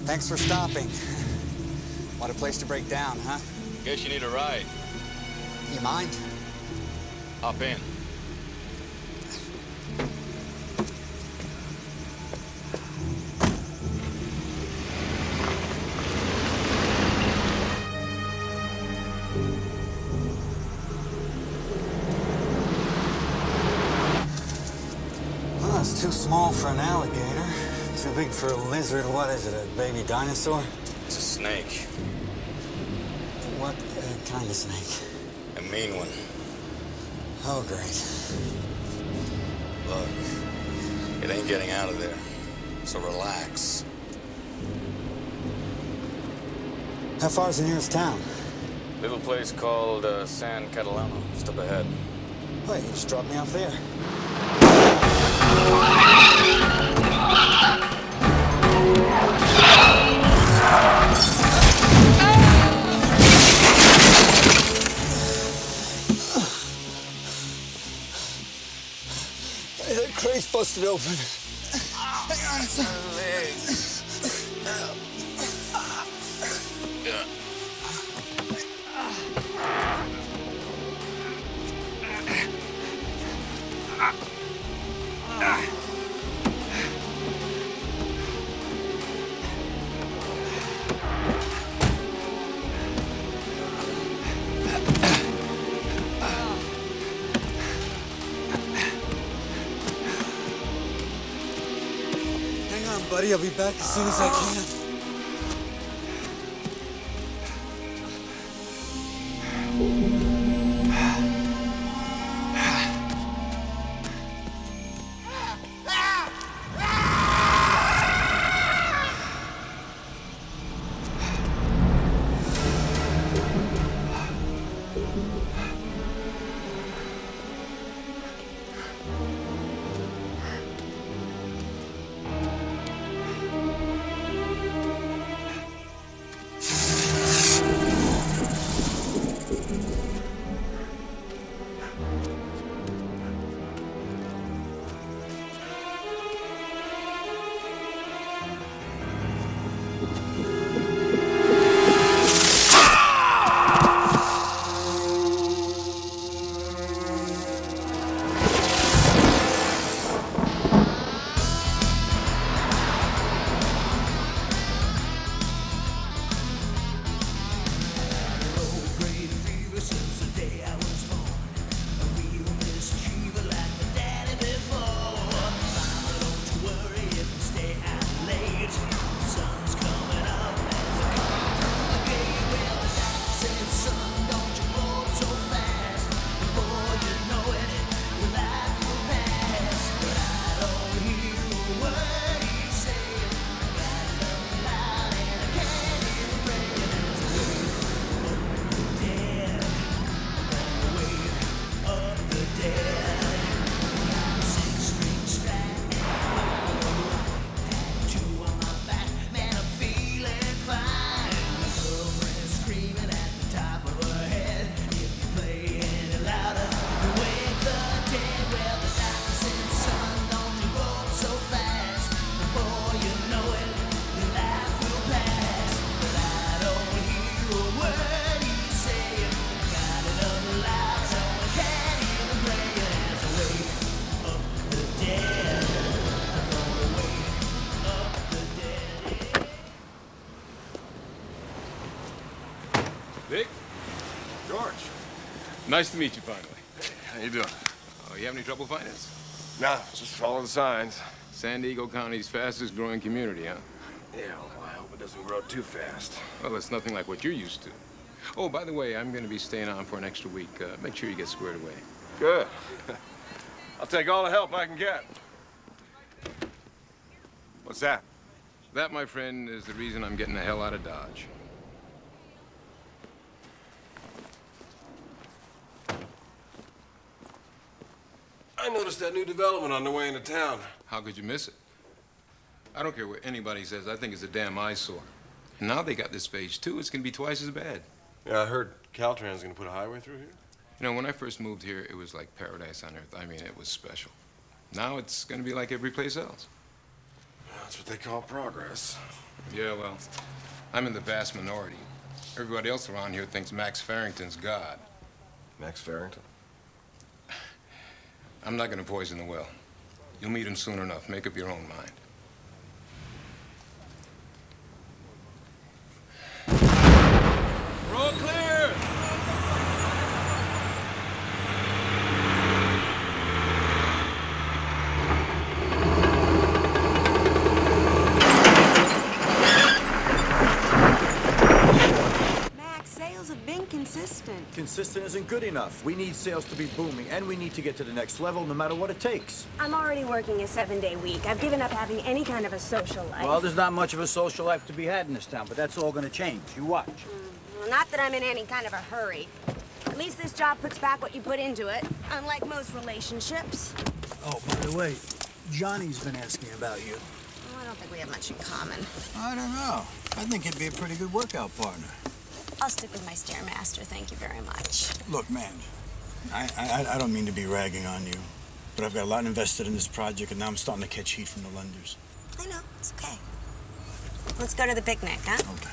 Thanks for stopping. What a place to break down, huh? Guess you need a ride. You mind? Hop in. Well, it's too small for an alligator. Too big for a lizard. What is it, a baby dinosaur? It's a snake. What kind of snake? A mean one. Oh, great. Look, it ain't getting out of there, so relax. How far's the nearest town? Little place called San Catalano, just up ahead. Wait, you just dropped me off there. Hey, that crate's busted open. Hang on. My legs. Buddy, I'll be back as soon as I can. Nice to meet you, finally. Hey, how you doing? Oh, you have any trouble finding us? Nah, just follow the signs. San Diego County's fastest growing community, huh? Yeah, well, I hope it doesn't grow too fast. Well, it's nothing like what you're used to. Oh, by the way, I'm going to be staying on for an extra week. Make sure you get squared away. Good. I'll take all the help I can get. What's that? That, my friend, is the reason I'm getting the hell out of Dodge. I noticed that new development on the way into town. How could you miss it? I don't care what anybody says. I think it's a damn eyesore. And now they got this phase 2. It's going to be twice as bad. Yeah, I heard Caltrans going to put a highway through here. You know, when I first moved here, it was like paradise on earth. I mean, it was special. Now it's going to be like every place else. Well, That's what they call progress. Yeah, well, I'm in the vast minority. Everybody else around here thinks Max Farrington's God. Max Farrington? I'm not gonna poison the well. You'll meet him soon enough. Make up your own mind. We're all clear! Max, sales have been consistent. Consistent isn't good enough. We need sales to be booming, and we need to get to the next level no matter what it takes. I'm already working a 7-day week. I've given up having any kind of a social life. Well, there's not much of a social life to be had in this town, but that's all gonna change. You watch. Well, not that I'm in any kind of a hurry. At least this job puts back what you put into it, unlike most relationships. Oh, by the way, Johnny's been asking about you. Well, I don't think we have much in common. I don't know. I think he'd be a pretty good workout partner. I'll stick with my Stairmaster, thank you very much. Look, man, I don't mean to be ragging on you, but I've got a lot invested in this project, and now I'm starting to catch heat from the lenders. I know, it's okay. Let's go to the picnic, huh? Okay.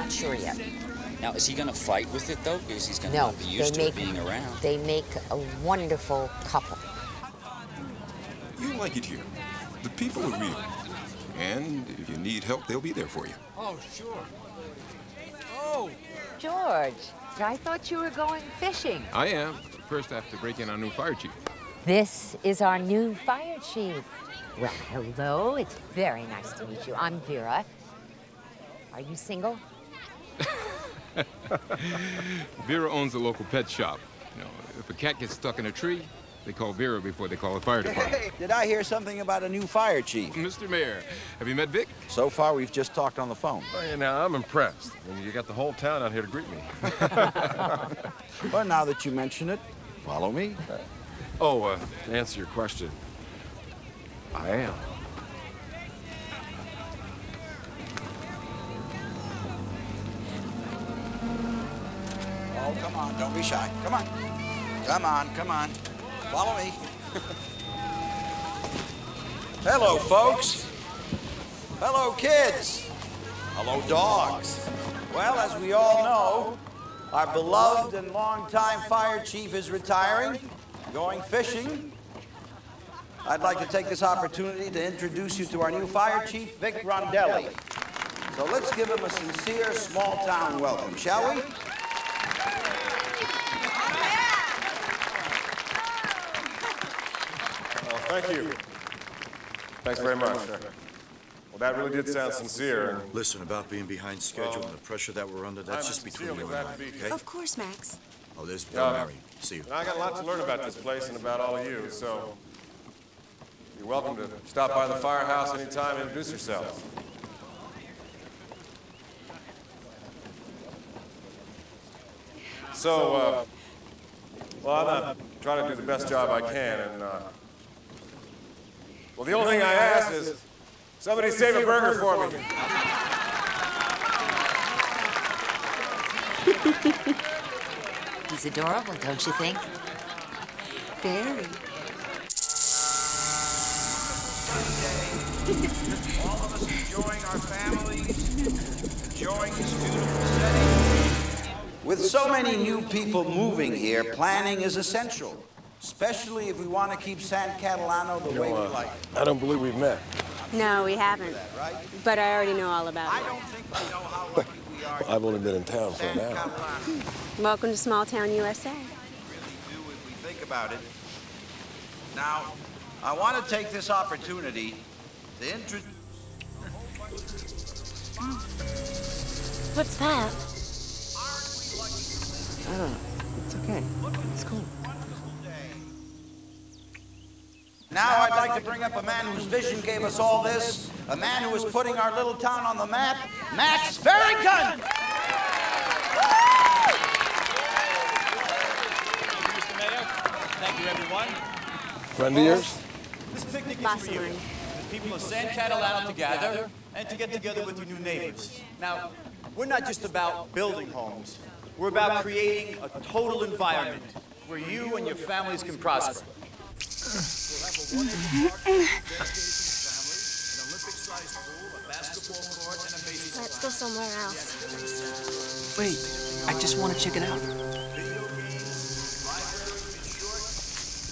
Sure yet. Now, is he going to fight with it, though? Because he's going to No, be used to it being around. They make a wonderful couple. You like it here. The people are real. And if you need help, they'll be there for you. Oh, sure. Oh! George, I thought you were going fishing. I am. First, I have to break in our new fire chief. This is our new fire chief. Well, hello. It's very nice to meet you. I'm Vera. Are you single? Vera owns a local pet shop. You know, if a cat gets stuck in a tree, they call Vera before they call the fire department. Hey, did I hear something about a new fire chief? Mr. Mayor, have you met Vic? So far, we've just talked on the phone. Oh, yeah, now, I'm impressed. I mean, you got the whole town out here to greet me. Well, now that you mention it, follow me. To answer your question, I am. Oh, come on, don't be shy. Come on. Come on, come on. Follow me. Hello, folks. Hello, kids. Hello, dogs. Well, as we all know, our beloved and longtime fire chief is retiring, going fishing. I'd like to take this opportunity to introduce you to our new fire chief, Vic Rondelli. So let's give him a sincere small-town welcome, shall we? Thank you. Thanks very much. Well, that really did sound sincere. Listen, about being behind schedule and the pressure that we're under, that's just between you and I, okay? Of course, Max. Oh, there's Bill Mary. See you. I got a lot to learn about this place and about all of you, so you're welcome to stop by the firehouse anytime and introduce yourselves. So, well, I'm gonna try to do the best job I can, and, well, the only thing I ask is somebody save a burger for me. He's adorable, don't you think? Very. All of us enjoying our families, enjoying this beautiful setting. With so many new people moving here, planning is essential, especially if we want to keep San Catalano the way we like it. I don't believe we've met. No, we haven't. But I already know all about I it. don't think we know how lucky we are. I've only been in town for an hour. Welcome to small town USA. We really do if we think about it. Now, I want to take this opportunity to introduce... What's that? No. It's okay. It's cool. Now I'd like to bring up a man whose vision gave us all this, a man who is putting our little town on the map, Max Farrington! Mr. Mayor, thank you, everyone. Friend of yours? This picnic is for you. The people of San Catalano to gather and to get together with your new neighbors. Now, we're not just about building homes. We're about creating a total environment where you and your families can prosper. We'll have a 1-acre park dedicated to the families, an Olympic-sized pool, a basketball court, and a baseball. Let's go somewhere else. Wait, I just want to check it out. Video games, library, in short,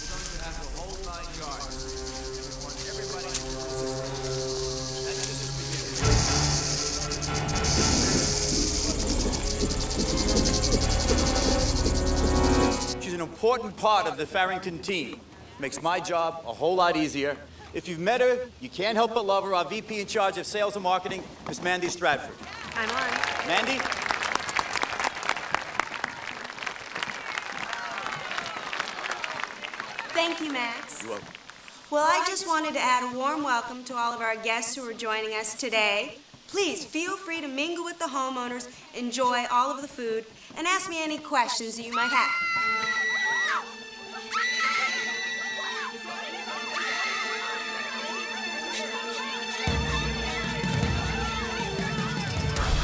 we're going to have the whole 9 yards. And we want everybody to participate. That's just the beginning. She's an important part of the Farrington team. Makes my job a whole lot easier. If you've met her, you can't help but love her. Our VP in charge of sales and marketing, Miss Mandy Stratford. I'm on. Mandy? Thank you, Max. You're welcome. Well, I just wanted to add a warm welcome to all of our guests who are joining us today. Please feel free to mingle with the homeowners, enjoy all of the food, and ask me any questions that you might have.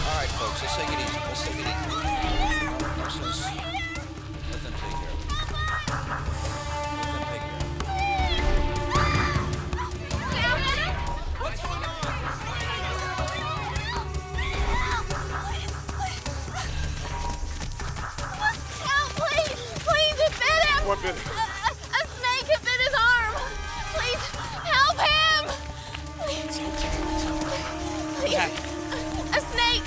All right, folks, let's take it easy. Let's take it easy. Let them take care of it. Let them take care of it. What's going on? Please, it bit him! What bit? A snake had bit his arm! Please, help him! Please, a snake!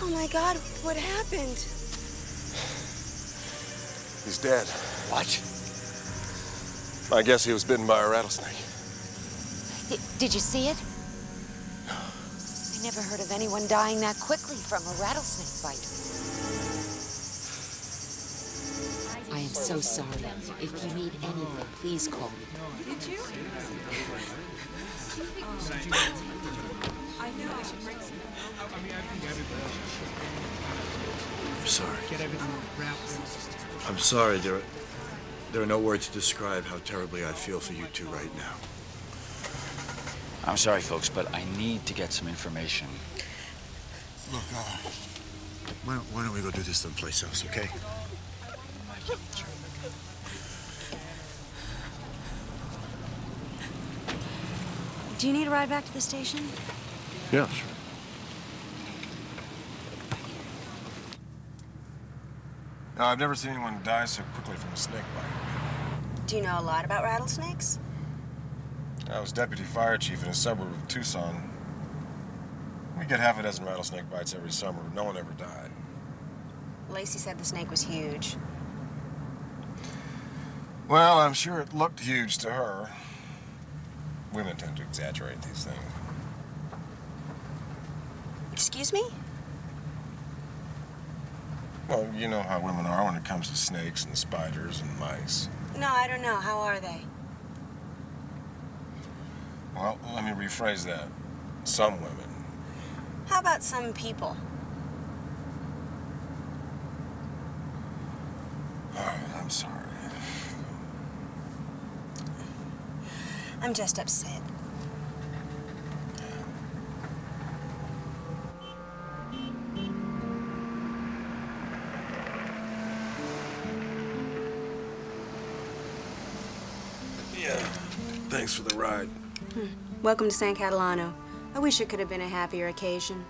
Oh my God, what happened? He's dead. What? I guess he was bitten by a rattlesnake. Did you see it? I never heard of anyone dying that quickly from a rattlesnake bite. I am so sorry. If you need anything, please call me. Did you? I knew I should bring some. I'm sorry. I'm sorry. There are no words to describe how terribly I feel for you two right now. I'm sorry, folks, but I need to get some information. Look, why don't we go do this someplace else, okay? Do you need a ride back to the station? Yeah, sure. No, I've never seen anyone die so quickly from a snake bite. Do you know a lot about rattlesnakes? I was deputy fire chief in a suburb of Tucson. We get half a dozen rattlesnake bites every summer, but no one ever died. Lacey said the snake was huge. Well, I'm sure it looked huge to her. Women tend to exaggerate these things. Excuse me? Well, you know how women are when it comes to snakes and spiders and mice. No, I don't know. How are they? Well, let me rephrase that. Some women. How about some people? All right, I'm sorry. I'm just upset. Yeah, thanks for the ride. Welcome to San Catalano. I wish it could have been a happier occasion.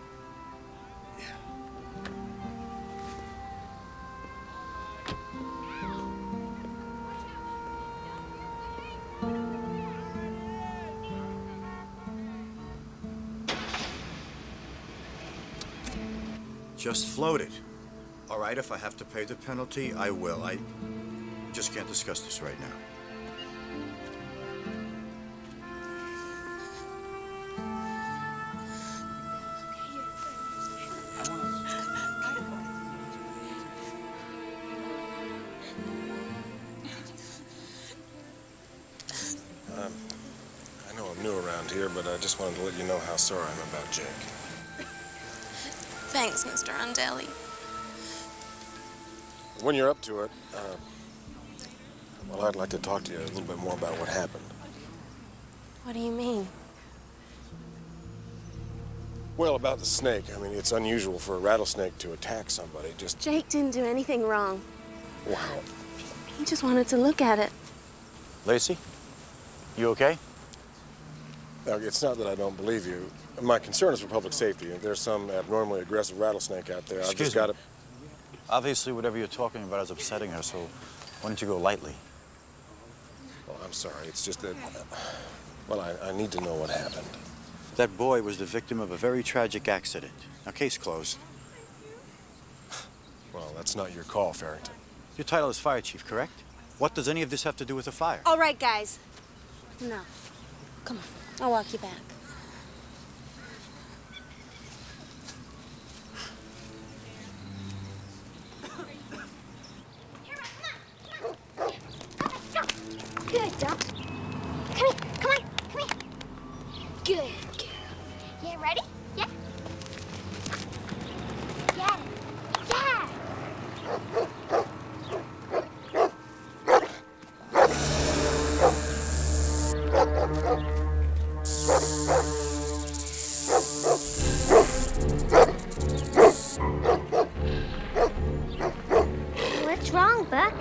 Just float it. All right, if I have to pay the penalty, I will. I just can't discuss this right now. I know I'm new around here, but I just wanted to let you know how sorry I'm about Jake. Thanks, Mr. Undaly. When you're up to it, well, I'd like to talk to you a little bit more about what happened. What do you mean? Well, about the snake. I mean, it's unusual for a rattlesnake to attack somebody. Just... Jake didn't do anything wrong. Wow. He just wanted to look at it. Lacey, you okay? Now, it's not that I don't believe you. My concern is for public safety. If there's some abnormally aggressive rattlesnake out there, I've just got to... Obviously, whatever you're talking about is upsetting her, so why don't you go lightly? Well, I'm sorry. It's just that... well, I need to know what happened. That boy was the victim of a very tragic accident. Now, case closed. Well, that's not your call, Farrington. Your title is fire chief, correct? What does any of this have to do with the fire? All right, guys. No. Come on. I'll walk you back. Good, Doc. Come here, come on, come here. Good girl. Yeah, ready? Yeah? Yeah. Yeah. What's wrong, Buck?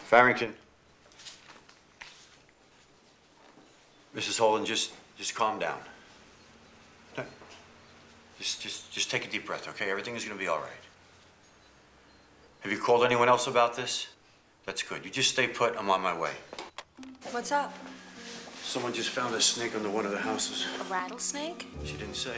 Farrington. Mrs. Holden, just calm down. No. Just take a deep breath, okay? Everything is gonna be all right. Have you called anyone else about this? That's good. You just stay put. I'm on my way. What's up? Someone just found a snake under one of the houses. A rattlesnake? She didn't say.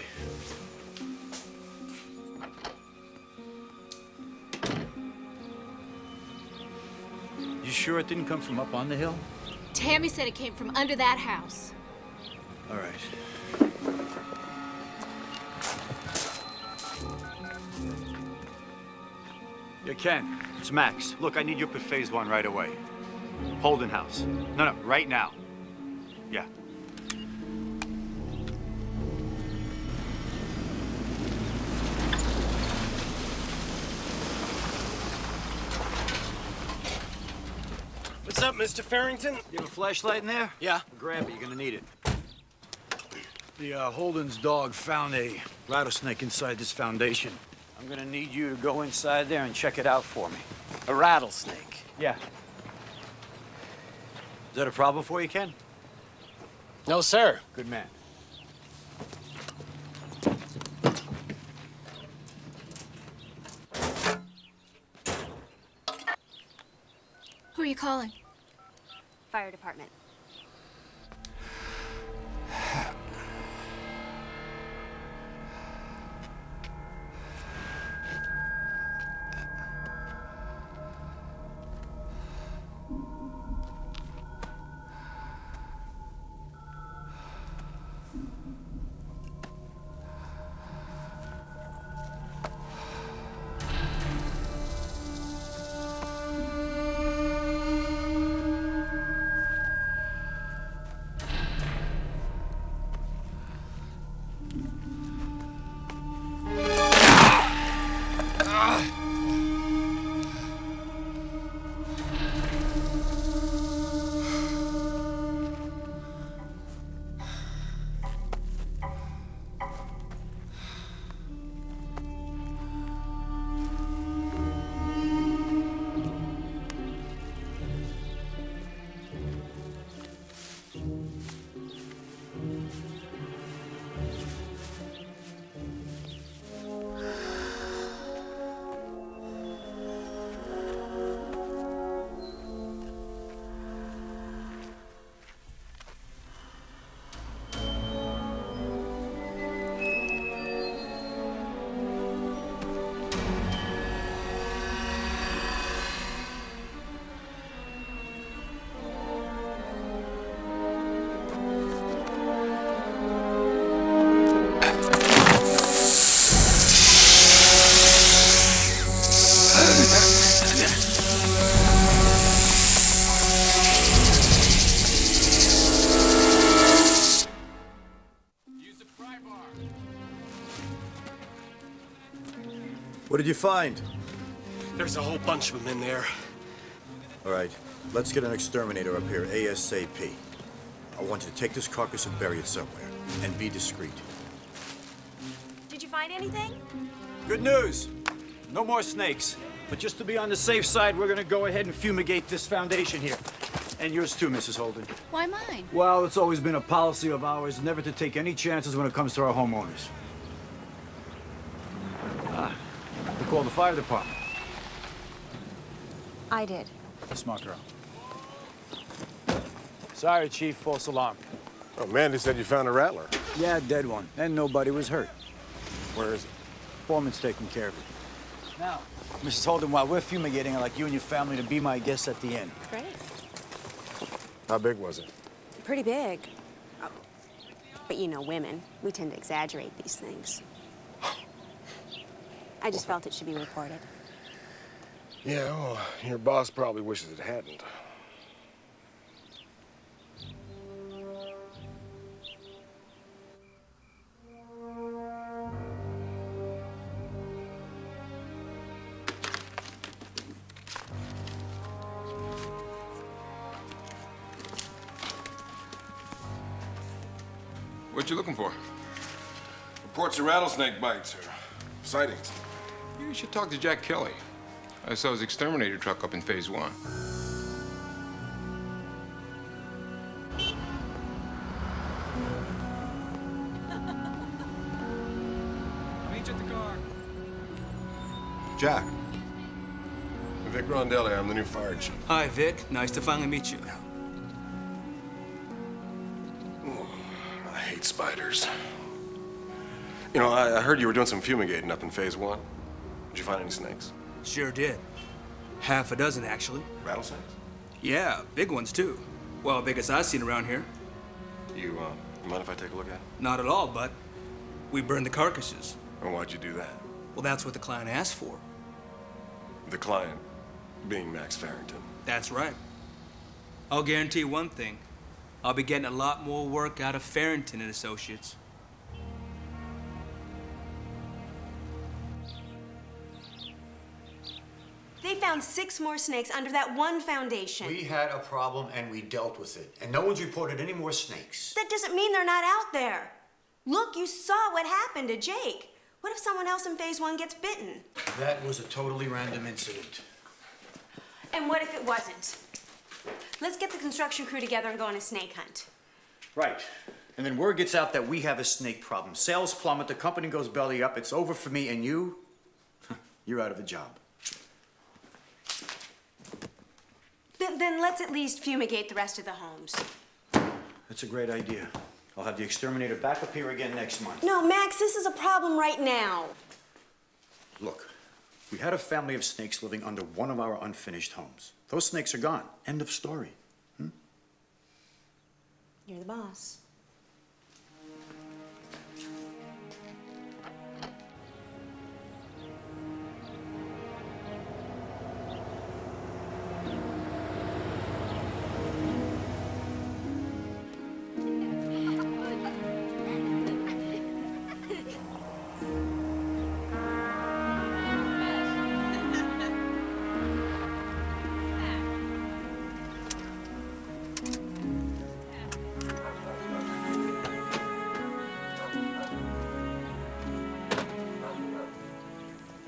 You sure it didn't come from up on the hill? Tammy said it came from under that house. All right. Yeah, Ken, it's Max. Look, I need you up at phase 1 right away. Holden House. No, right now. Yeah. What's up, Mr. Farrington? You have a flashlight in there? Yeah. Grab it, you're gonna need it. The Holden's dog found a rattlesnake inside this foundation. I'm gonna need you to go inside there and check it out for me. A rattlesnake? Yeah. Is that a problem for you, Ken? No, sir. Good man. Who are you calling? Fire department. What did you find? There's a whole bunch of them in there. All right, let's get an exterminator up here ASAP. I want you to take this carcass and bury it somewhere. And be discreet. Did you find anything? Good news. No more snakes. But just to be on the safe side, we're gonna go ahead and fumigate this foundation here. And yours too, Mrs. Holden. Why mine? Well, it's always been a policy of ours never to take any chances when it comes to our homeowners. We called the fire department. I did. Smart girl. Sorry, Chief, false alarm. Oh, Mandy said you found a rattler. Yeah, dead one. And nobody was hurt. Where is it? Foreman's taking care of it. Now, Mrs. Holden, while we're fumigating, I'd like you and your family to be my guests at the inn. Great. How big was it? Pretty big. Oh. But you know women, we tend to exaggerate these things. I just felt it should be reported. Yeah, well, your boss probably wishes it hadn't. What you looking for? Reports of rattlesnake bites or sightings. You should talk to Jack Kelly. I saw his exterminator truck up in Phase 1. Meet you at the car. Jack. Vic Rondelli, I'm the new fire chief. Hi, Vic. Nice to finally meet you. I hate spiders. You know, I heard you were doing some fumigating up in Phase 1. Did you find any snakes? Sure did. Half a dozen, actually. Rattlesnakes? Yeah, big ones, too. Well, biggest I've seen around here. You mind if I take a look at it? Not at all, but we burned the carcasses. And why'd you do that? Well, that's what the client asked for. The client being Max Farrington. That's right. I'll guarantee you one thing. I'll be getting a lot more work out of Farrington and Associates. They found 6 more snakes under that one foundation. We had a problem and we dealt with it. And no one's reported any more snakes. That doesn't mean they're not out there. Look, you saw what happened to Jake. What if someone else in Phase 1 gets bitten? That was a totally random incident. And what if it wasn't? Let's get the construction crew together and go on a snake hunt. Right. And then word gets out that we have a snake problem. Sales plummet, the company goes belly up, it's over for me, and you? You're out of a job. Then let's at least fumigate the rest of the homes. That's a great idea. I'll have the exterminator back up here again next month. No, Max, this is a problem right now. Look, we had a family of snakes living under one of our unfinished homes. Those snakes are gone. End of story. You're the boss.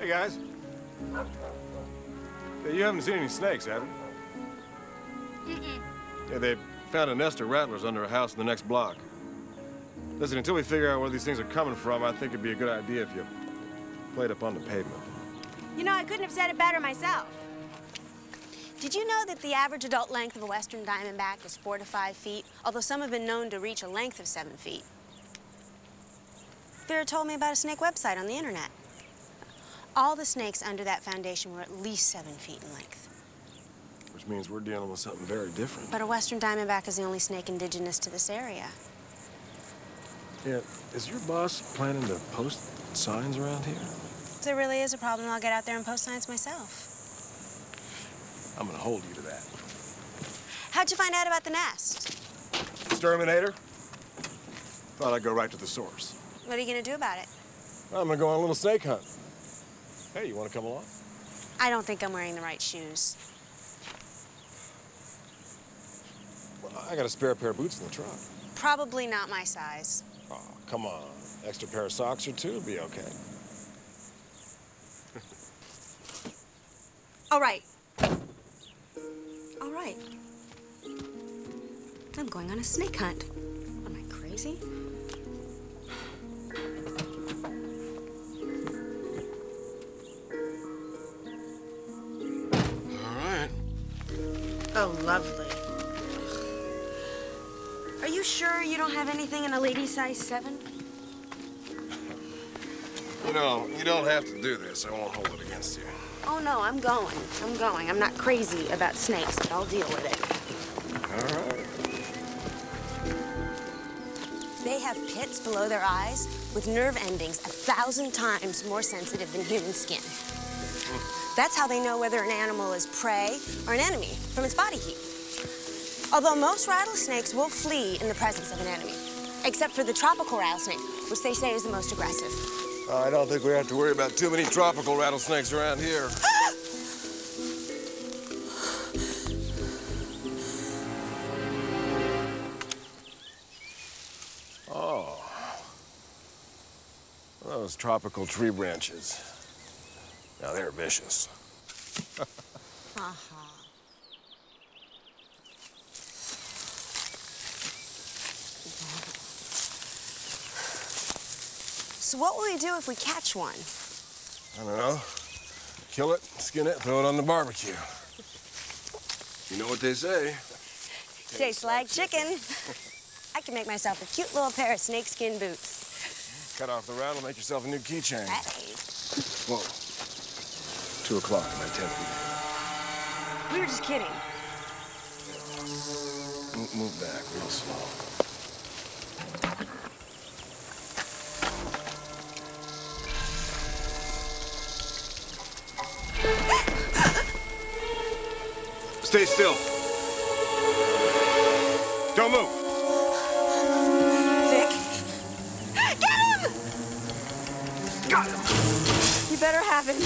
Hey, guys. Yeah, you haven't seen any snakes, have you? Yeah, they found a nest of rattlers under a house in the next block. Listen, until we figure out where these things are coming from, I think it'd be a good idea if you played up on the pavement. You know, I couldn't have said it better myself. Did you know that the average adult length of a western diamondback is 4 to 5 feet, although some have been known to reach a length of 7 feet? Vera told me about a snake website on the internet. All the snakes under that foundation were at least 7 feet in length. Which means we're dealing with something very different. But a western diamondback is the only snake indigenous to this area. Yeah, is your boss planning to post signs around here? If there really is a problem, I'll get out there and post signs myself. I'm gonna hold you to that. How'd you find out about the nest? Exterminator? Thought I'd go right to the source. What are you gonna do about it? I'm gonna go on a little snake hunt. Hey, you want to come along? I don't think I'm wearing the right shoes. Well, I got a spare pair of boots in the truck. Probably not my size. Oh, come on. Extra pair of socks or two will be okay. All right. All right. I'm going on a snake hunt. Am I crazy? All right. Oh, lovely. Are you sure you don't have anything in a lady size 7? You know, you don't have to do this. I won't hold it against you. Oh, no, I'm going. I'm going. I'm not crazy about snakes, but I'll deal with it. All right. They have pits below their eyes with nerve endings 1,000 times more sensitive than human skin. That's how they know whether an animal is prey or an enemy from its body heat. Although most rattlesnakes will flee in the presence of an enemy, except for the tropical rattlesnake, which they say is the most aggressive. I don't think we have to worry about too many tropical rattlesnakes around here. Oh. Those tropical tree branches. Now they're vicious. So what will we do if we catch one? I don't know. Kill it, skin it, throw it on the barbecue. You know what they say. Tastes like chicken. I can make myself a cute little pair of snakeskin boots. Cut off the rattle, make yourself a new keychain. Hey. Whoa. 2 o'clock, my temple. We were just kidding. Move back real slow. Stay still. Don't move. Vic? Get him! Got him. You better have him.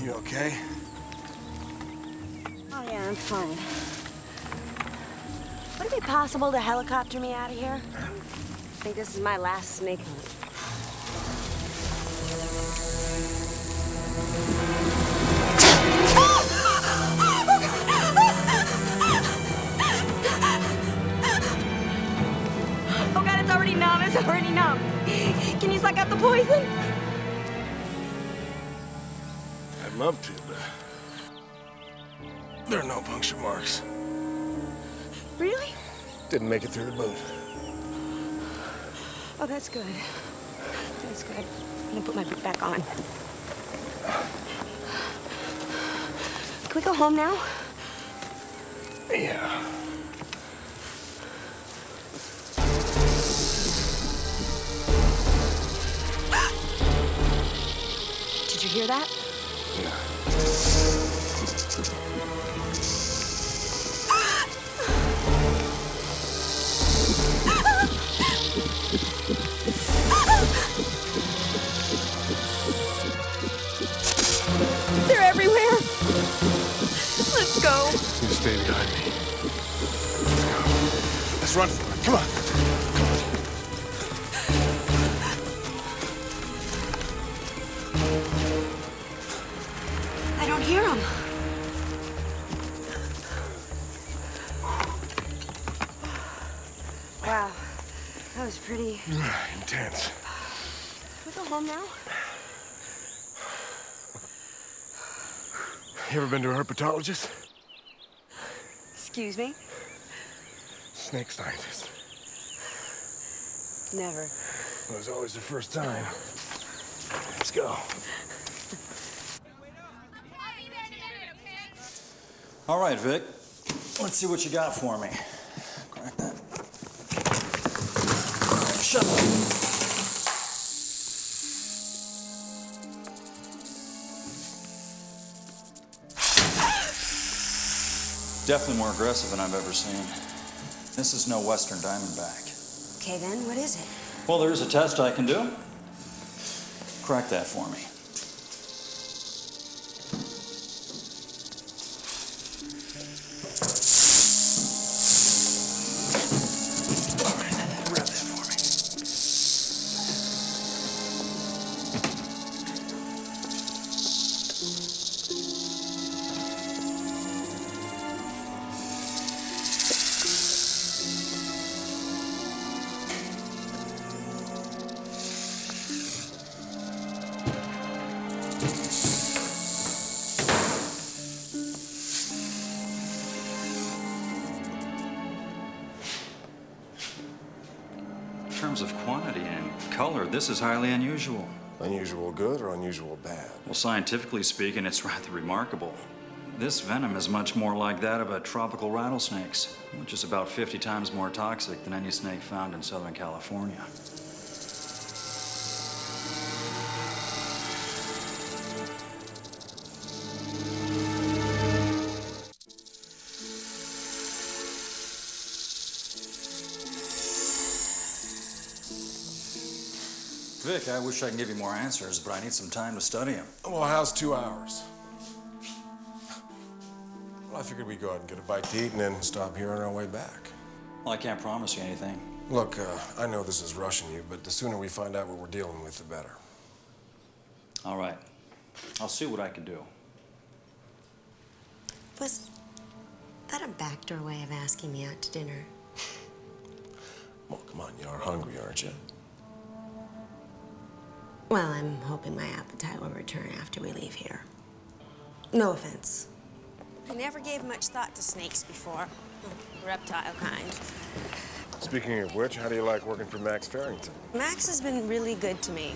You okay? Oh, yeah, I'm fine. Would it be possible to helicopter me out of here? I think this is my last snake hunt. Oh, God, it's already numb. It's already numb. Can you suck out the poison? I'd love to, but there are no puncture marks. Really? Didn't make it through the boot. Oh, that's good. That's good. I'm gonna put my boot back on. Can we go home now? Yeah. Did you hear that? Yeah. They're everywhere. Let's go. You stay behind me. Let's go. Let's run for it. Come on. I don't hear them. Wow. That was pretty... Intense. Can we go home now? You ever been to a herpetologist? Excuse me? Snake scientist. Never. It was always the first time. Let's go. All right, Vic. Let's see what you got for me. Crack that. Shut up. Definitely more aggressive than I've ever seen. This is no western diamondback. Okay, then, what is it? Well, there's a test I can do. Crack that for me. In terms of quantity and color, this is highly unusual. Unusual good or unusual bad? Well, scientifically speaking, it's rather remarkable. This venom is much more like that of a tropical rattlesnakes, which is about 50 times more toxic than any snake found in Southern California. Vic, I wish I could give you more answers, but I need some time to study them. Well, how's 2 hours? Well, I figured we'd go out and get a bite to eat and then stop here on our way back. Well, I can't promise you anything. Look, I know this is rushing you, but the sooner we find out what we're dealing with, the better. All right. I'll see what I can do. Was that a backdoor way of asking me out to dinner? Well, come on, you are hungry, aren't you? Well, I'm hoping my appetite will return after we leave here. No offense. I never gave much thought to snakes before. Reptile kind. Speaking of which, how do you like working for Max Farrington? Max has been really good to me.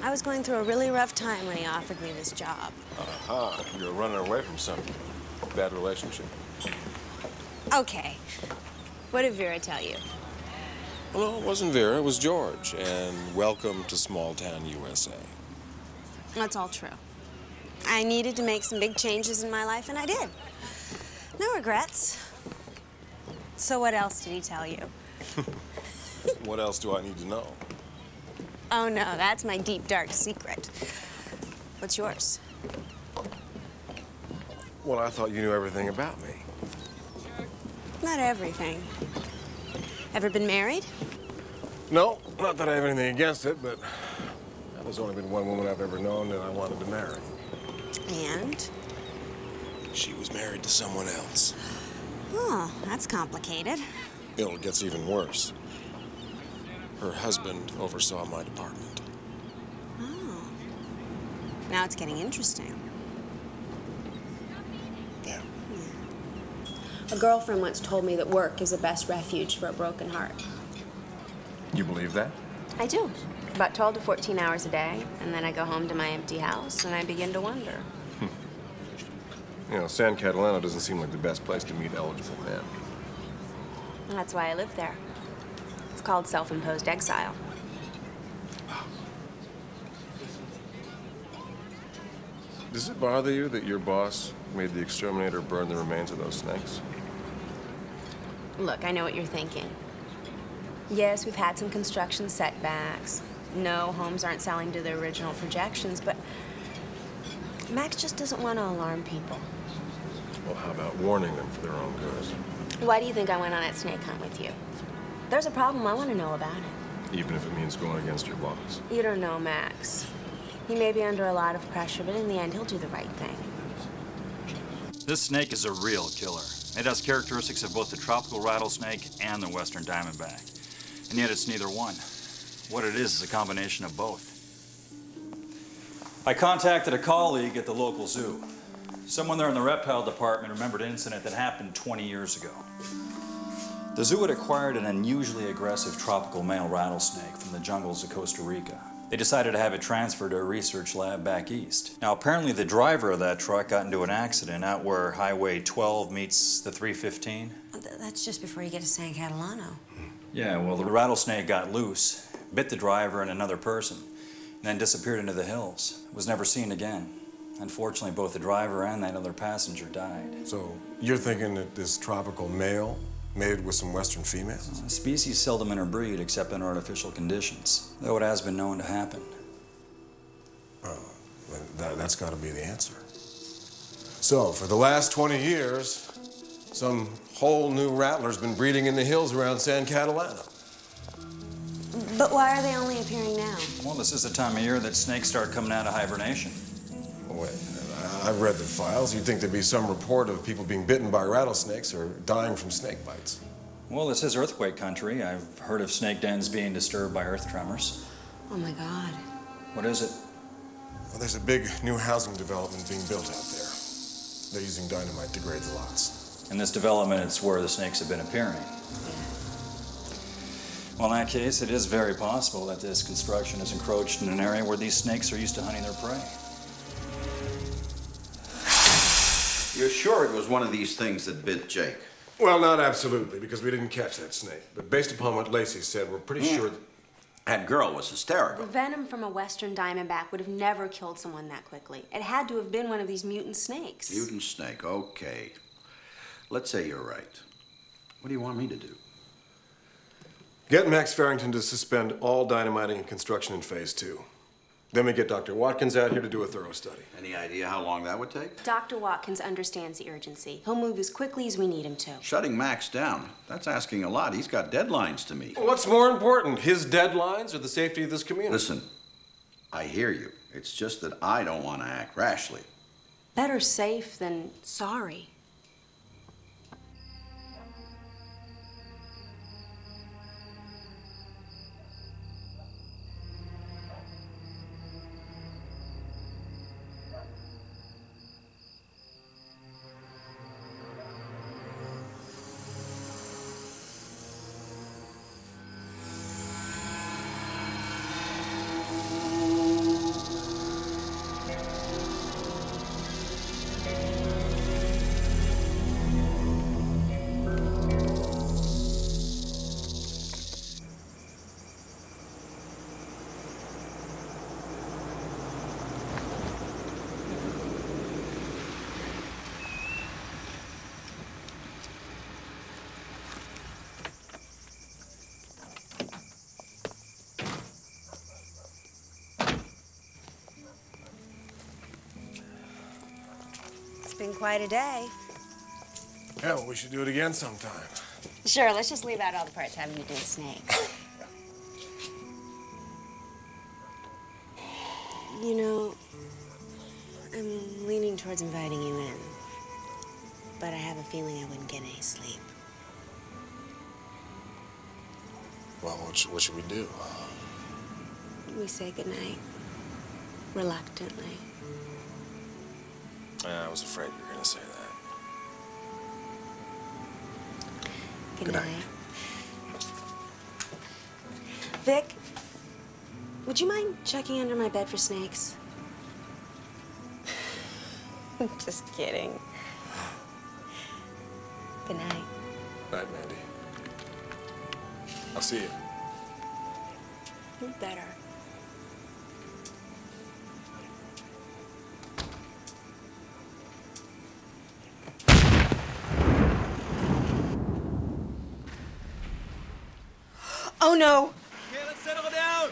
I was going through a really rough time when he offered me this job. Aha, you're running away from something. Bad relationship. Okay. What did Vera tell you? Well, it wasn't Vera, it was George. And welcome to small town USA. That's all true. I needed to make some big changes in my life, and I did. No regrets. So what else did he tell you? What else do I need to know? Oh, no, that's my deep, dark secret. What's yours? Well, I thought you knew everything about me. Not everything. Ever been married? No, not that I have anything against it, but there's only been one woman I've ever known that I wanted to marry. And? She was married to someone else. Oh, that's complicated. It gets even worse. Her husband oversaw my department. Oh. Now it's getting interesting. Yeah. A girlfriend once told me that work is the best refuge for a broken heart. You believe that? I do. About 12 to 14 hours a day, and then I go home to my empty house, and I begin to wonder. You know, San Catalano doesn't seem like the best place to meet eligible men. And that's why I live there. It's called self-imposed exile. Does it bother you that your boss made the exterminator burn the remains of those snakes? Look, I know what you're thinking. Yes, we've had some construction setbacks. No, homes aren't selling to their original projections, but Max just doesn't want to alarm people. Well, how about warning them for their own good? Why do you think I went on that snake hunt with you? There's a problem, I want to know about it. Even if it means going against your boss? You don't know Max. He may be under a lot of pressure, but in the end, he'll do the right thing. This snake is a real killer. It has characteristics of both the tropical rattlesnake and the western diamondback. And yet it's neither one. What it is a combination of both. I contacted a colleague at the local zoo. Someone there in the reptile department remembered an incident that happened 20 years ago. The zoo had acquired an unusually aggressive tropical male rattlesnake from the jungles of Costa Rica. They decided to have it transferred to a research lab back east. Now, apparently the driver of that truck got into an accident out where Highway 12 meets the 315. That's just before you get to San Catalano. Yeah, well, the rattlesnake got loose, bit the driver and another person, and then disappeared into the hills. It was never seen again. Unfortunately, both the driver and that other passenger died. So you're thinking that this tropical male mated with some western females? Species seldom interbreed except under artificial conditions, though it has been known to happen. That's got to be the answer. So, for the last 20 years, some whole new rattler's been breeding in the hills around San Catalina. But why are they only appearing now? Well, this is the time of year that snakes start coming out of hibernation. Wait, I've read the files. You'd think there'd be some report of people being bitten by rattlesnakes or dying from snake bites. Well, this is earthquake country. I've heard of snake dens being disturbed by earth tremors. Oh, my God. What is it? Well, there's a big new housing development being built out there. They're using dynamite to grade the lots. In this development, it's where the snakes have been appearing. Well, in that case, it is very possible that this construction is encroached in an area where these snakes are used to hunting their prey. You're sure it was one of these things that bit Jake? Well, not absolutely, because we didn't catch that snake. But based upon what Lacey said, we're pretty sure that girl was hysterical. The venom from a western diamondback would have never killed someone that quickly. It had to have been one of these mutant snakes. Mutant snake, okay. Let's say you're right. What do you want me to do? Get Max Farrington to suspend all dynamiting and construction in Phase 2. Then we get Dr. Watkins out here to do a thorough study. Any idea how long that would take? Dr. Watkins understands the urgency. He'll move as quickly as we need him to. Shutting Max down, that's asking a lot. He's got deadlines to meet. What's more important, his deadlines or the safety of this community? Listen, I hear you. It's just that I don't want to act rashly. Better safe than sorry. It's been quite a day. Yeah, well, we should do it again sometime. Sure, let's just leave out all the parts having to do with snakes. You know, I'm leaning towards inviting you in, but I have a feeling I wouldn't get any sleep. Well, what should we do? We say goodnight, reluctantly. I was afraid you were going to say that. Good night. Vic, would you mind checking under my bed for snakes? Just kidding. Good night. Night, Mandy. I'll see you. You better. Oh, no. Okay, let's settle down.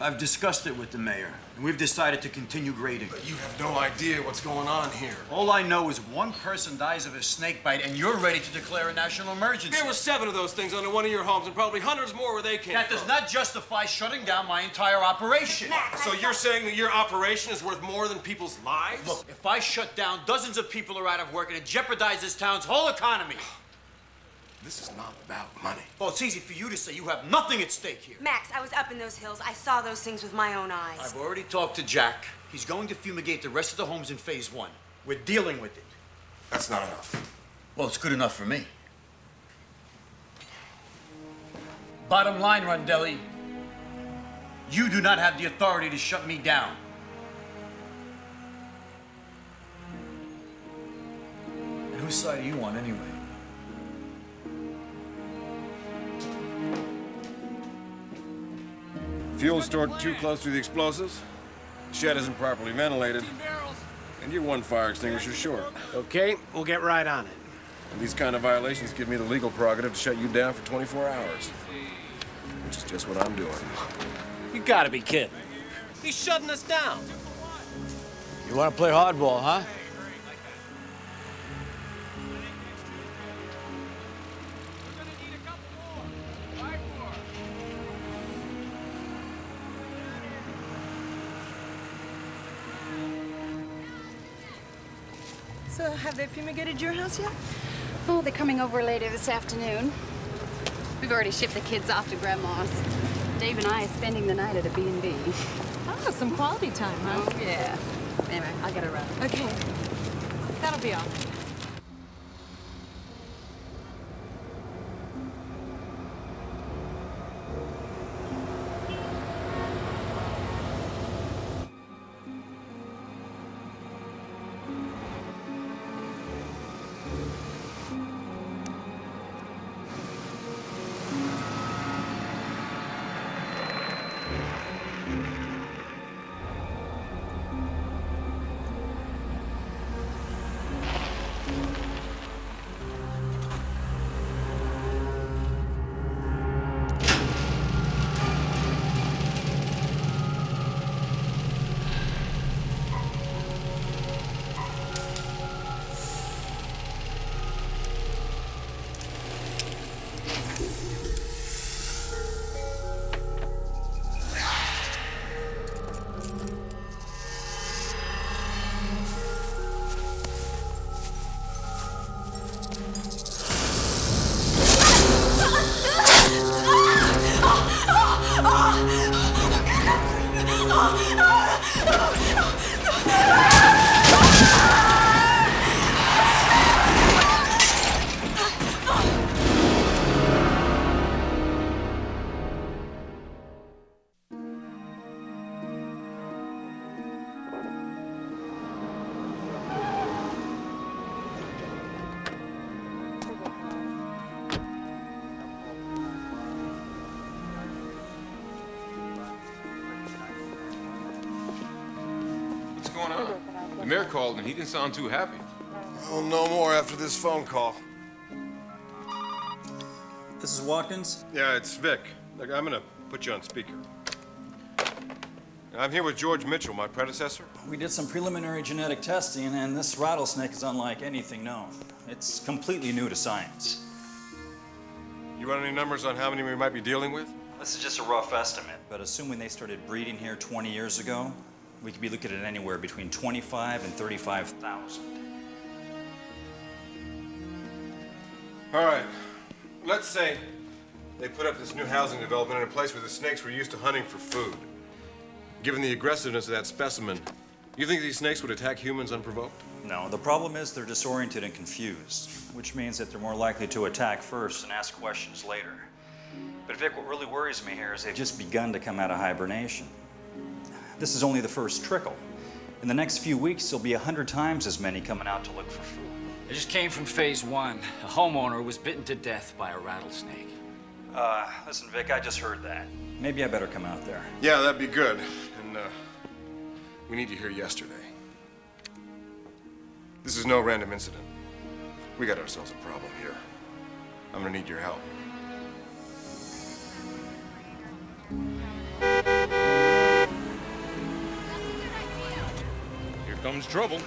I've discussed it with the mayor, and we've decided to continue grading. But you have no idea what's going on here. All I know is one person dies of a snake bite, and you're ready to declare a national emergency. There were 7 of those things under one of your homes, and probably hundreds more where they came That from. does not justify shutting down my entire operation. So you're saying that your operation is worth more than people's lives? Look, if I shut down, dozens of people are out of work, and it jeopardizes this town's whole economy. This is not about money. Well, it's easy for you to say. You have nothing at stake here. Max, I was up in those hills. I saw those things with my own eyes. I've already talked to Jack. He's going to fumigate the rest of the homes in phase 1. We're dealing with it. That's not enough. Well, it's good enough for me. Bottom line, Rondelli, you do not have the authority to shut me down. And whose side are you on, anyway? Fuel stored too close to the explosives. The shed isn't properly ventilated. And you're one fire extinguisher short. Okay, we'll get right on it. And these kind of violations give me the legal prerogative to shut you down for 24 hours. Which is just what I'm doing. You gotta be kidding. He's shutting us down. You want to play hardball, huh? So, have they fumigated your house yet? Oh, they're coming over later this afternoon. We've already shipped the kids off to Grandma's. Dave and I are spending the night at a B&B. Oh, some quality time, huh? Oh, yeah. Anyway, I'll get her run. Okay. That'll be all. The mayor called and he didn't sound too happy. Oh, no more after this phone call. This is Watkins? Yeah, it's Vic. Look, I'm gonna put you on speaker. I'm here with George Mitchell, my predecessor. We did some preliminary genetic testing, and this rattlesnake is unlike anything known. It's completely new to science. You run any numbers on how many we might be dealing with? This is just a rough estimate, but assuming they started breeding here 20 years ago, we could be looking at anywhere between 25 and 35,000. All right. Let's say they put up this new housing development in a place where the snakes were used to hunting for food. Given the aggressiveness of that specimen, you think these snakes would attack humans unprovoked? No, the problem is they're disoriented and confused, which means that they're more likely to attack first and ask questions later. But Vic, what really worries me here is they've just begun to come out of hibernation. This is only the first trickle. In the next few weeks, there'll be 100 times as many coming out to look for food. It just came from phase 1. A homeowner was bitten to death by a rattlesnake. Listen, Vic, I just heard that. Maybe I better come out there. Yeah, that'd be good. And, we need you here yesterday. This is no random incident. We got ourselves a problem here. I'm gonna need your help. Here comes trouble.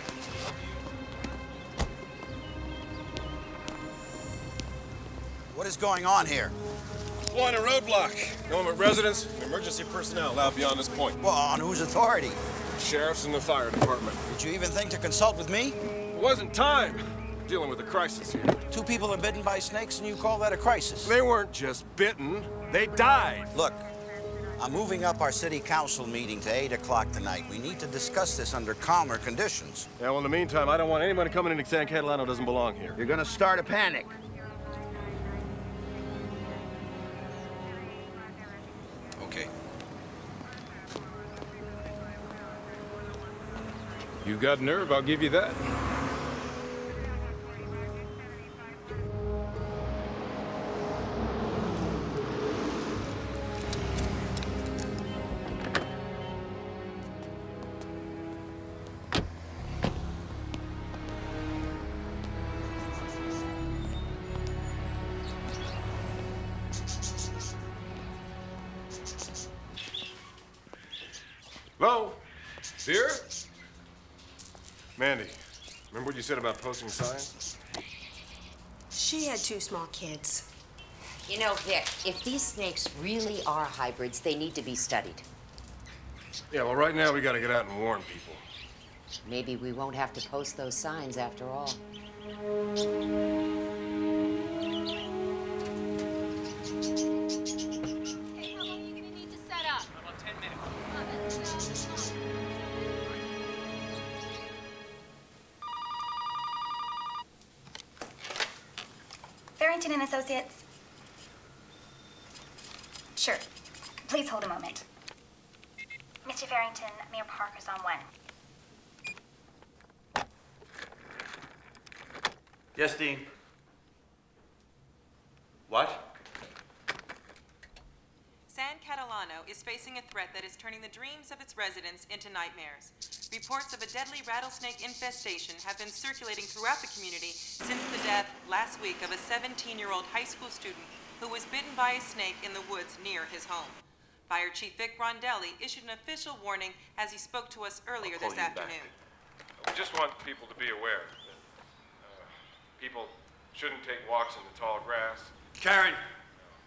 What is going on here? Deploying a roadblock. Government residents and emergency personnel allowed beyond this point. Well, on whose authority? Sheriffs and the fire department. Did you even think to consult with me? It wasn't time. dealing with a crisis here. 2 people are bitten by snakes and you call that a crisis? They weren't just bitten, they died. Look, I'm moving up our city council meeting to 8 o'clock tonight. We need to discuss this under calmer conditions. Yeah, well, in the meantime, I don't want anybody coming into San Catalano who doesn't belong here. You're gonna start a panic. Okay. You got nerve, I'll give you that. Beau, beer? Mandy, remember what you said about posting signs? She had 2 small kids. You know, Vic, if these snakes really are hybrids, they need to be studied. Yeah, well, right now we gotta get out and warn people. Maybe we won't have to post those signs after all. Hey, how long are you gonna need to set up? About 10 minutes. Farrington and Associates. Sure. Please hold a moment. Mr. Farrington, Mayor Parker's on 1. Yes, Dean. What? San Catalano is facing a threat that is turning the dreams of its residents into nightmares. Reports of a deadly rattlesnake infestation have been circulating throughout the community since the death last week of a 17-year-old high school student who was bitten by a snake in the woods near his home. Fire Chief Vic Rondelli issued an official warning as he spoke to us earlier this afternoon. We just want people to be aware that people shouldn't take walks in the tall grass. Karen,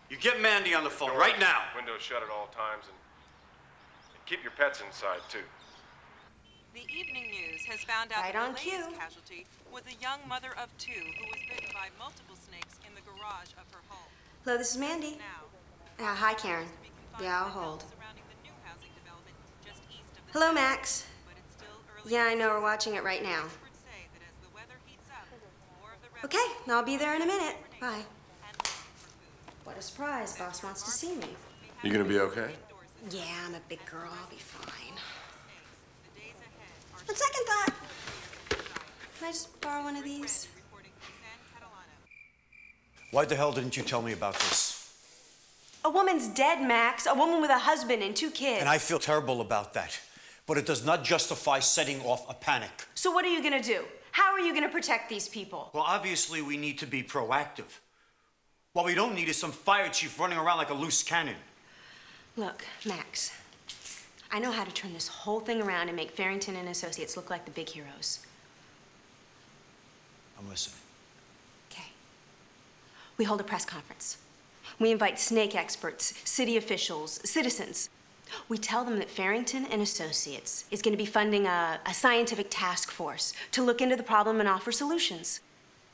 you get Mandy on the phone right now. Windows shut at all times, and keep your pets inside, too. The Evening News has found out Right that on the cue. latest casualty was a young mother of 2 who was bitten by multiple snakes in the garage of her home. Hello, this is Mandy. Hi, Karen. Yeah, I'll hold. Hello, Max. Yeah, I know. We're watching it right now. Okay, I'll be there in a minute. Bye. What a surprise. Boss wants to see me. You gonna be okay? Yeah, I'm a big girl. I'll be fine. On second thought, can I just borrow one of these? Why the hell didn't you tell me about this? A woman's dead, Max. A woman with a husband and 2 kids. And I feel terrible about that. But it does not justify setting off a panic. So what are you gonna do? How are you gonna protect these people? Well, obviously we need to be proactive. What we don't need is some fire chief running around like a loose cannon. Look, Max, I know how to turn this whole thing around and make Farrington and Associates look like the big heroes. I'm listening. Okay. We hold a press conference. We invite snake experts, city officials, citizens. We tell them that Farrington and Associates is going to be funding a scientific task force to look into the problem and offer solutions.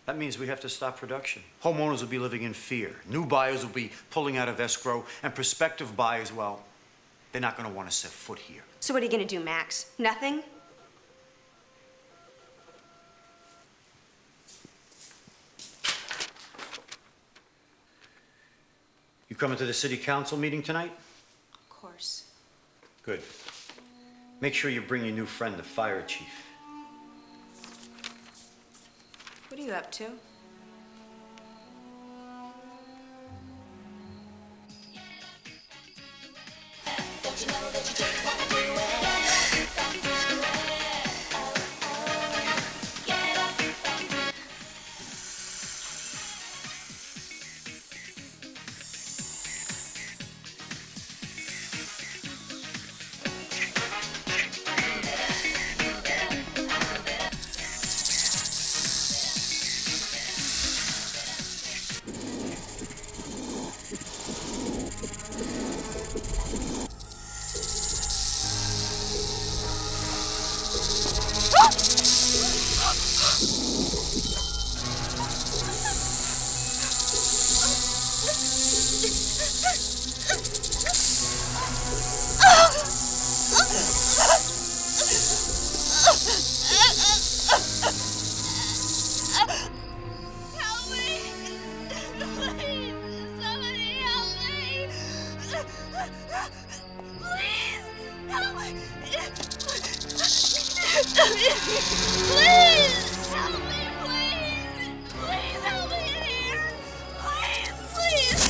That means we have to stop production. Homeowners will be living in fear. New buyers will be pulling out of escrow, and prospective buyers, well, they're not going to want to set foot here. So what are you going to do, Max? Nothing? You coming to the city council meeting tonight? Of course. Good. Make sure you bring your new friend, the fire chief. What are you up to? Don't you know that you just wanna do it? Get up and do it. Please! Help me, please! Please help me in here! Please, please!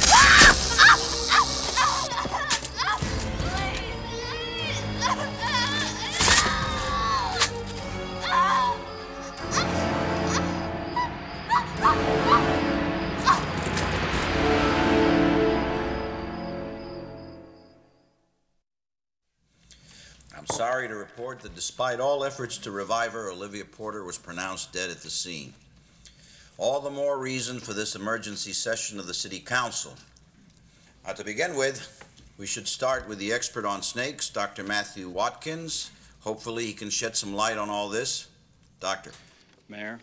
I'm sorry to report that despite all efforts to revive her, Olivia Porter was pronounced dead at the scene. All the more reason for this emergency session of the City Council. Now, to begin with, we should start with the expert on snakes, Dr. Matthew Watkins. Hopefully he can shed some light on all this. Doctor. Mayor?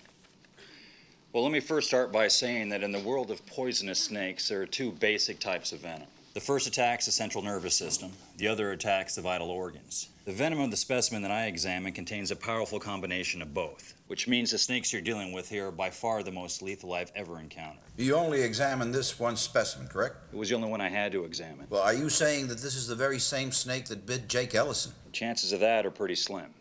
Well, let me first start by saying that in the world of poisonous snakes, there are two basic types of venom. The first attacks the central nervous system. The other attacks the vital organs. The venom of the specimen that I examined contains a powerful combination of both, which means the snakes you're dealing with here are by far the most lethal I've ever encountered. You only examined this one specimen, correct? It was the only one I had to examine. Well, are you saying that this is the very same snake that bit Jake Ellison? The chances of that are pretty slim.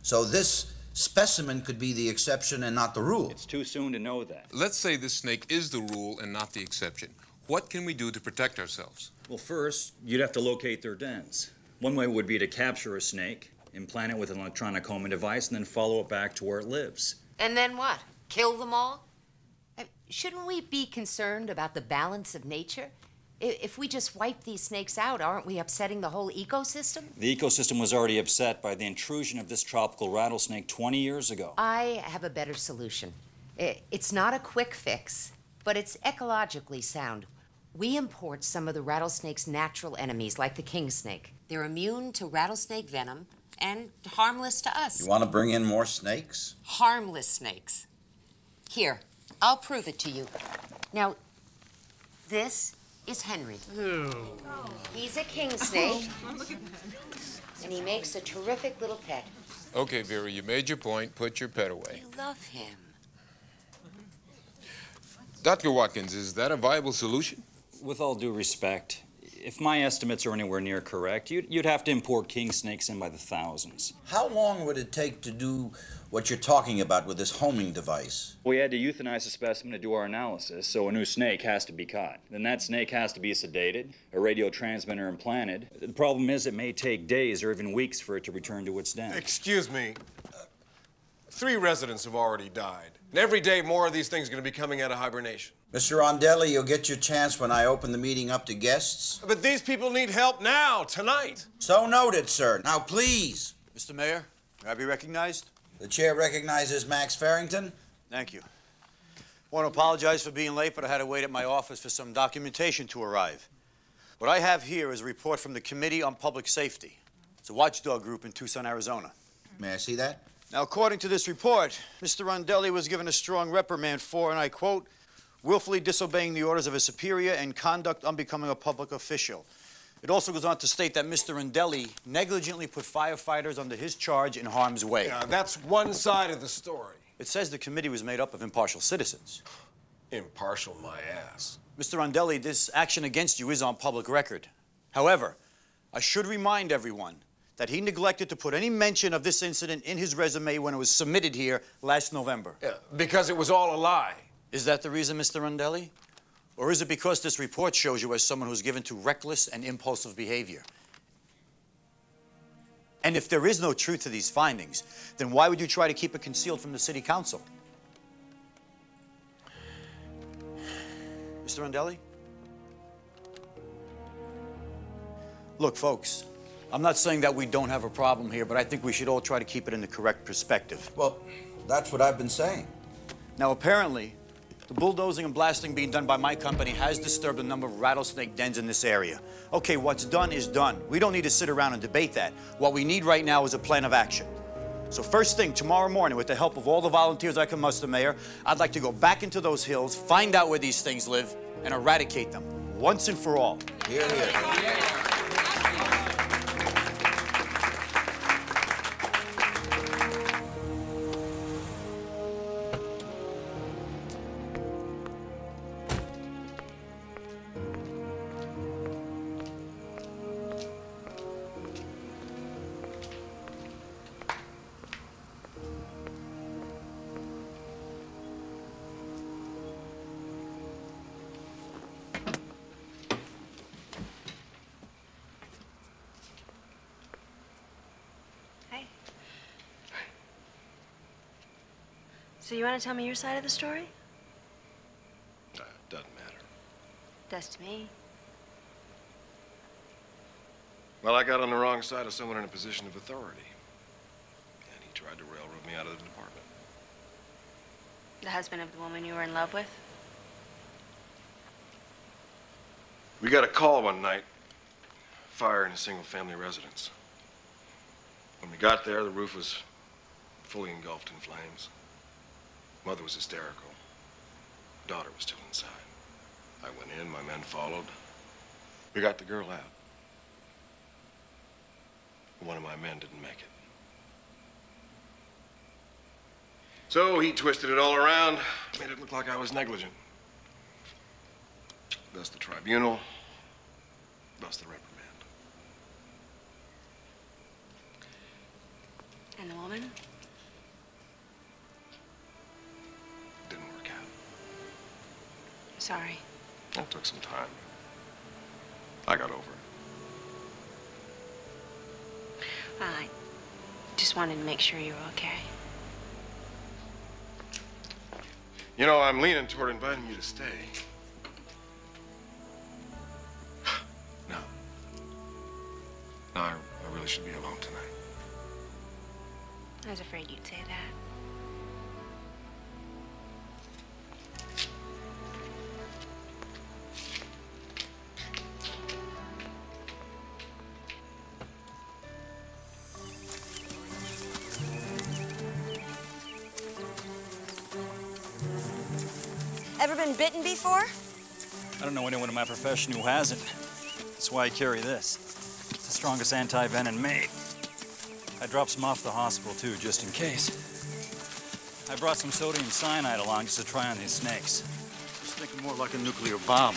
So this specimen could be the exception and not the rule? It's too soon to know that. Let's say this snake is the rule and not the exception. What can we do to protect ourselves? Well, first, you'd have to locate their dens. One way would be to capture a snake, implant it with an electronic homing device, and then follow it back to where it lives. And then what? Kill them all? Shouldn't we be concerned about the balance of nature? If we just wipe these snakes out, aren't we upsetting the whole ecosystem? The ecosystem was already upset by the intrusion of this tropical rattlesnake 20 years ago. I have a better solution. It's not a quick fix, but it's ecologically sound. We import some of the rattlesnake's natural enemies, like the king snake. They're immune to rattlesnake venom and harmless to us. You want to bring in more snakes? Harmless snakes. Here, I'll prove it to you. Now, this is Henry. He's a king snake, and he makes a terrific little pet. Okay, Vera, you made your point. Put your pet away. You love him. Dr. Watkins, is that a viable solution? With all due respect, if my estimates are anywhere near correct, you'd have to import king snakes in by the thousands. How long would it take to do what you're talking about with this homing device? We had to euthanize a specimen to do our analysis, so a new snake has to be caught. Then that snake has to be sedated, a radio transmitter implanted. The problem is it may take days or even weeks for it to return to its den. Excuse me. 3 residents have already died. And every day more of these things are going to be coming out of hibernation. Mr. Rondelli, you'll get your chance when I open the meeting up to guests. But these people need help now, tonight. So noted, sir. Now, please. Mr. Mayor, may I be recognized? The chair recognizes Max Farrington. Thank you. I want to apologize for being late, but I had to wait at my office for some documentation to arrive. What I have here is a report from the Committee on Public Safety. It's a watchdog group in Tucson, Arizona. May I see that? Now, according to this report, Mr. Rondelli was given a strong reprimand for, and I quote, willfully disobeying the orders of a superior and conduct unbecoming a public official. It also goes on to state that Mr. Rondelli negligently put firefighters under his charge in harm's way. Yeah, that's one side of the story. It says the committee was made up of impartial citizens. Impartial, my ass. Mr. Rondelli, this action against you is on public record. However, I should remind everyone that he neglected to put any mention of this incident in his resume when it was submitted here last November. Yeah, because it was all a lie. Is that the reason, Mr. Rondelli? Or is it because this report shows you as someone who's given to reckless and impulsive behavior? And if there is no truth to these findings, then why would you try to keep it concealed from the City Council? Mr. Rondelli? Look, folks, I'm not saying that we don't have a problem here, but I think we should all try to keep it in the correct perspective. Well, that's what I've been saying. Now, apparently, the bulldozing and blasting being done by my company has disturbed a number of rattlesnake dens in this area. Okay, what's done is done. We don't need to sit around and debate that. What we need right now is a plan of action. So first thing, tomorrow morning, with the help of all the volunteers I can muster, Mayor, I'd like to go back into those hills, find out where these things live, and eradicate them, once and for all. Hear, hear. So you want to tell me your side of the story? Nah, doesn't matter. Does to me. Well, I got on the wrong side of someone in a position of authority. And he tried to railroad me out of the department. The husband of the woman you were in love with? We got a call one night. Fire in a single-family residence. When we got there, the roof was fully engulfed in flames. Mother was hysterical. Daughter was still inside. I went in, my men followed. We got the girl out. One of my men didn't make it. So he twisted it all around, made it look like I was negligent. Thus the tribunal, thus the reprimand. And the woman? Didn't work out. Sorry. It took some time. I got over it. Well, I just wanted to make sure you were okay. You know, I'm leaning toward inviting you to stay. No. No, I really should be alone tonight. I was afraid you'd say that. Ever been bitten before? I don't know anyone in my profession who hasn't. That's why I carry this. It's the strongest anti-venom made. I dropped some off the hospital, too, just in case. I brought some sodium cyanide along just to try on these snakes. Just thinking more like a nuclear bomb.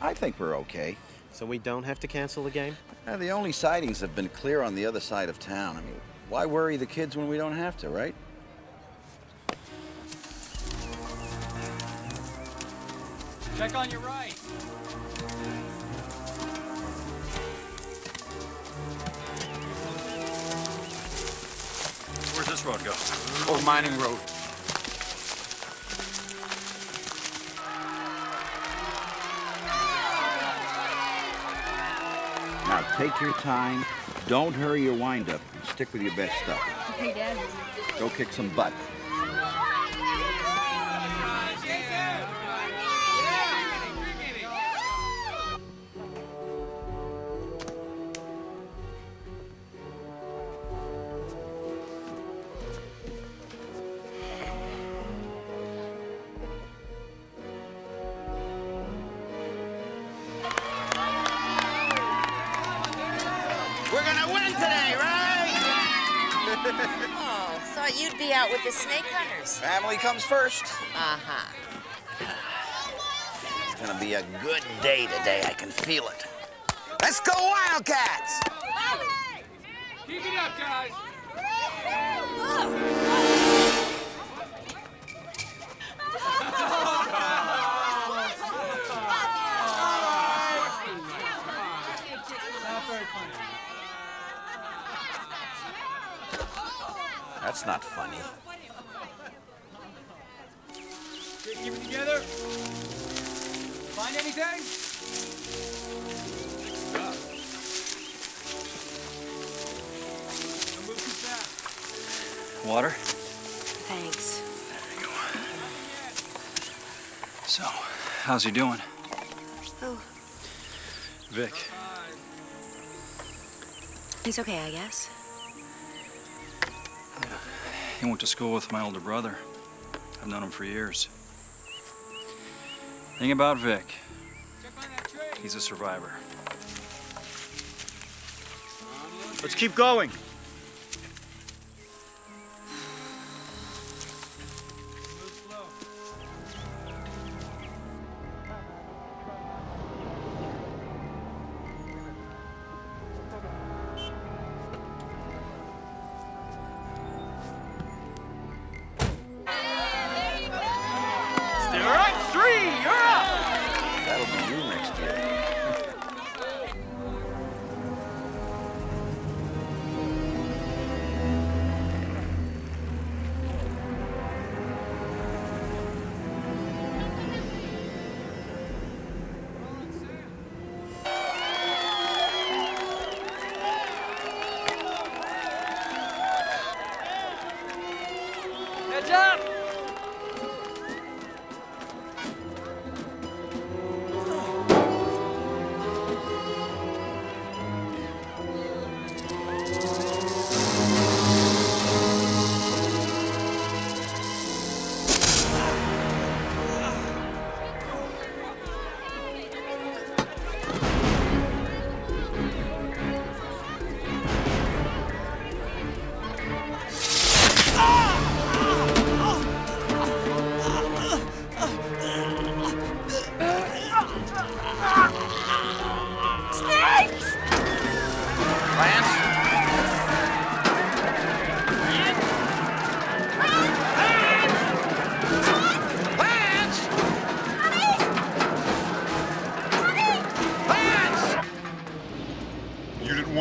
I think we're okay. So we don't have to cancel the game? The only sightings have been clear on the other side of town. I mean, why worry the kids when we don't have to, right? Check on your right. Where's this road go? Old Mining Road. Now, take your time. Don't hurry your wind-up. Stick with your best stuff. Okay, Dad. Go kick some butt. We're gonna win today, right? Oh, thought you'd be out with the snake hunters. Family comes first. Uh-huh. It's gonna be a good day today. I can feel it. Let's go Wildcats! Keep it up, guys. That's not funny. Keep it together. Find anything? Don't move too fast. Water? Thanks. There you go. So, how's he doing? Who? Vic. He's okay, I guess. He went to school with my older brother. I've known him for years. Thing about Vic, he's a survivor. Let's keep going.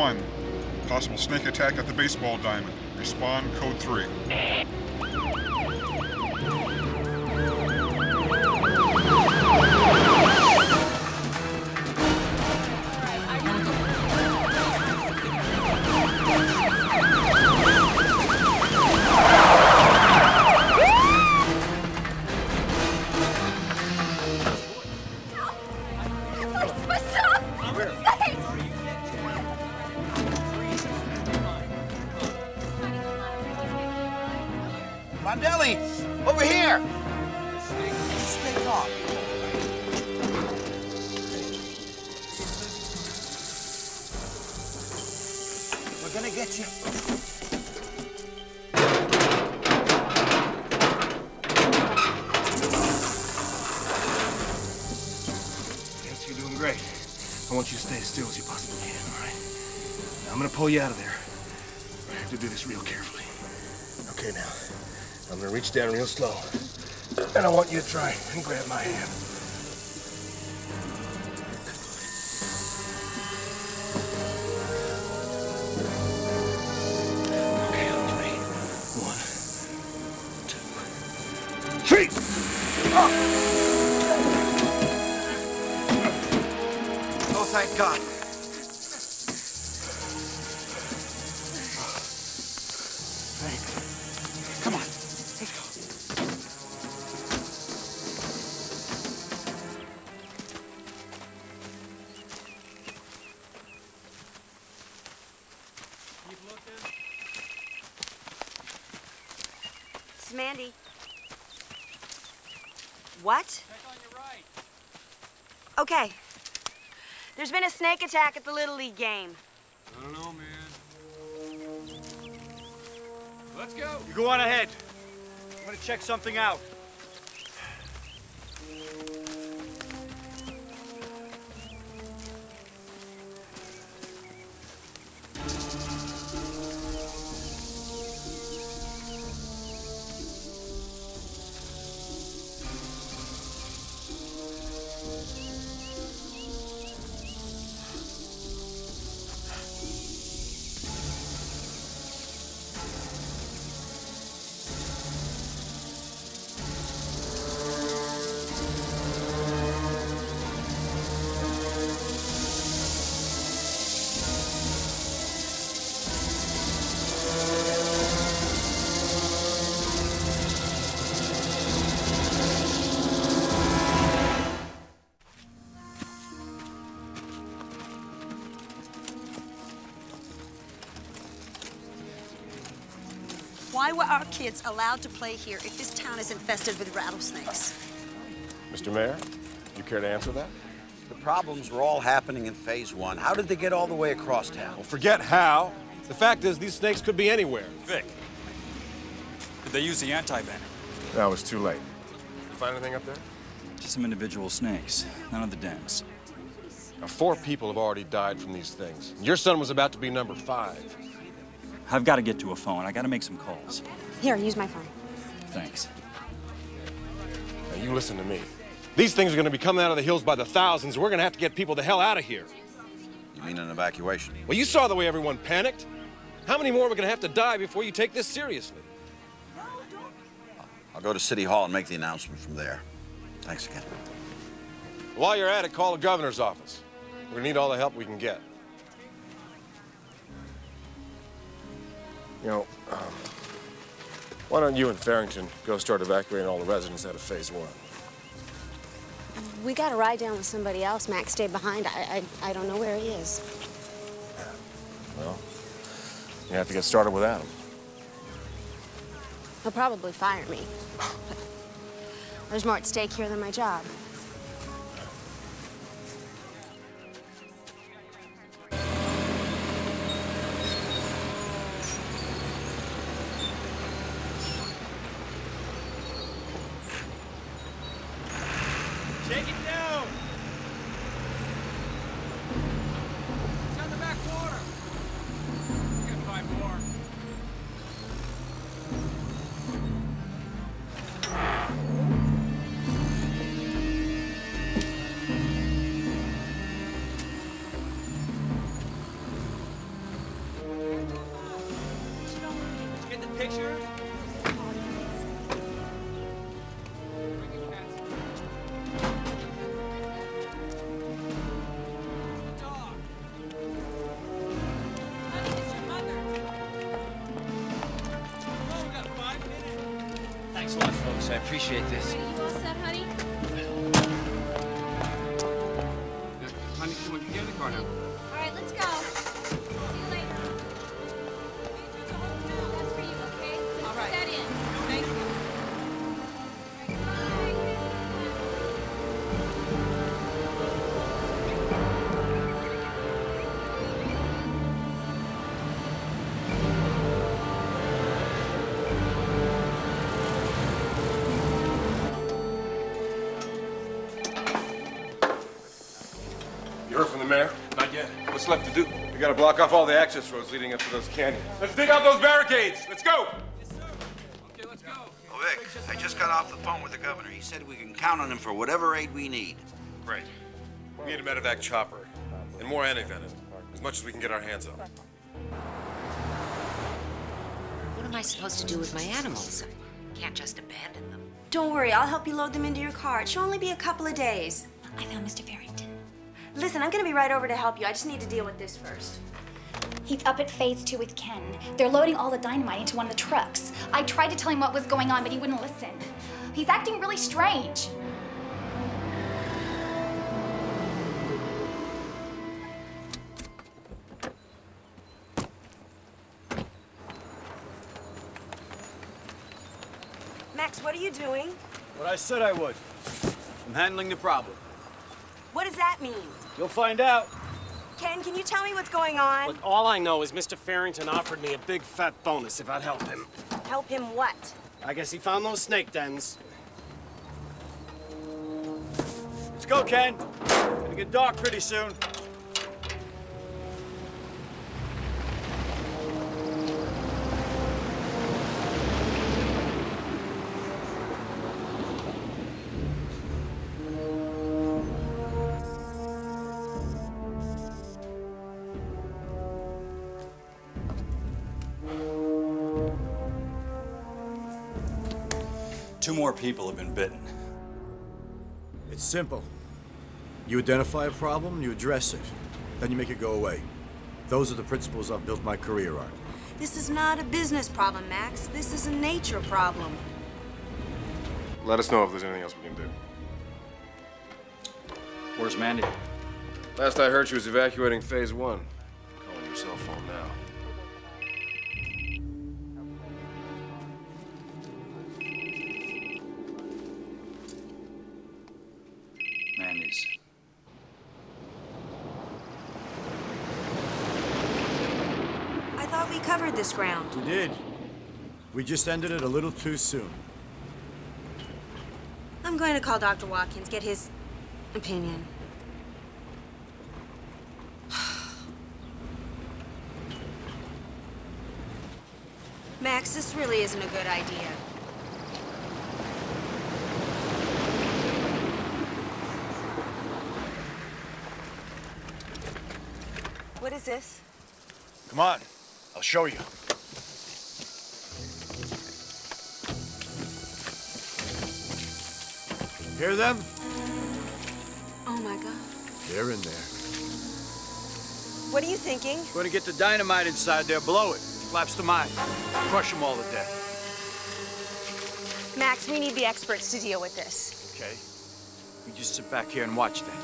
1. Possible snake attack at the baseball diamond. Respond code 3. Mondelli, over here! Stay calm. We're gonna get you. Yes, you're doing great. I want you to stay as still as you possibly can, all right? Now, I'm gonna pull you out of there. I have to do this real carefully. Okay, now. I'm gonna reach down real slow. And I want you to try and grab my hand. Okay, on 3. 1, 2, 3! Oh, thank God. Come on. It's Mandy. What? Check on your right. Okay. There's been a snake attack at the Little League game. I don't know, man. Let's go. You go on ahead. I'm gonna check something out. Why were our kids allowed to play here if this town is infested with rattlesnakes? Mr. Mayor, you care to answer that? The problems were all happening in Phase 1. How did they get all the way across town? Well, forget how. The fact is, these snakes could be anywhere. Vic, did they use the anti-venom? No, it was too late. You find anything up there? Just some individual snakes, none of the dens. Now, 4 people have already died from these things. Your son was about to be number 5. I've got to get to a phone. I got to make some calls. Here, use my phone. Thanks. Now, you listen to me. These things are going to be coming out of the hills by the thousands. We're going to have to get people the hell out of here. You mean an evacuation? Well, you saw the way everyone panicked. How many more are going to have to die before you take this seriously? I'll go to City Hall and make the announcement from there. Thanks again. While you're at it, call the governor's office. We're going to need all the help we can get. You know, why don't you and Farrington go start evacuating all the residents out of Phase 1? We got a ride down with somebody else. Max stayed behind. I don't know where he is. Well, you have to get started without him. He'll probably fire me. There's more at stake here than my job. Take it down! It's on the back corner. We got 5 more. pictures? Thanks a lot, folks. I appreciate this. Are you all set, honey? Honey, come on, get in the car now. All right, let's go. See you later. That's for you, okay? All right. Put that in. Thank you. You heard from the mayor? Not yet. What's left to do? We gotta block off all the access roads leading up to those canyons. Let's dig out those barricades. Let's go. Okay, let's go. Oh, Vic, I just got off the phone with the governor. He said we can count on him for whatever aid we need. Great. We need a medevac chopper. And more anti-venom. As much as we can get our hands on. What am I supposed to do with my animals? Can't just abandon them. Don't worry, I'll help you load them into your car. It should only be a couple of days. I found Mr. Farrington. Listen, I'm gonna be right over to help you. I just need to deal with this first. He's up at Phase 2 with Ken. They're loading all the dynamite into one of the trucks. I tried to tell him what was going on, but he wouldn't listen. He's acting really strange. Max, what are you doing? What I said I would. I'm handling the problem. What does that mean? You'll find out. Ken, can you tell me what's going on? Look, all I know is Mr. Farrington offered me a big fat bonus if I'd help him. Help him what? I guess he found those snake dens. Let's go, Ken. Gonna get dark pretty soon. Two more people have been bitten. It's simple. You identify a problem, you address it. Then you make it go away. Those are the principles I've built my career on. This is not a business problem, Max. This is a nature problem. Let us know if there's anything else we can do. Where's Mandy? Last I heard, she was evacuating Phase 1. Calling your cell phone now. Mandy's. I thought we covered this ground. We did. We just ended it a little too soon. I'm going to call Dr. Watkins, get his opinion. Max, this really isn't a good idea. What is this? Come on, I'll show you. Hear them? Oh my God. They're in there. What are you thinking? Gonna get the dynamite inside there, blow it. Collapse the mine. Crush them all to death. Max, we need the experts to deal with this. Okay? You just sit back here and watch that.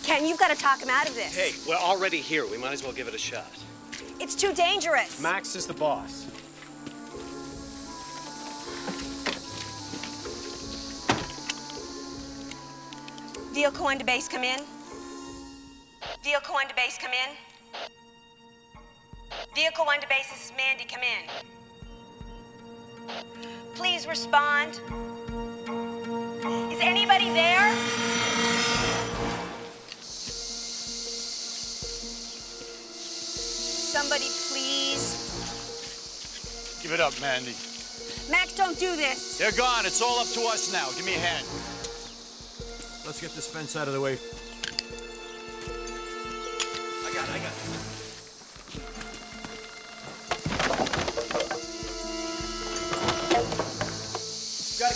Ken, you've got to talk him out of this. Hey, we're already here. We might as well give it a shot. It's too dangerous. Max is the boss. Vehicle 1 to base, come in. Vehicle 1 to base, come in. Vehicle 1 to base, this is Mandy, come in. Please respond. Is anybody there? Somebody, please. Give it up, Mandy. Max, don't do this. They're gone. It's all up to us now. Give me a hand. Let's get this fence out of the way. I got it.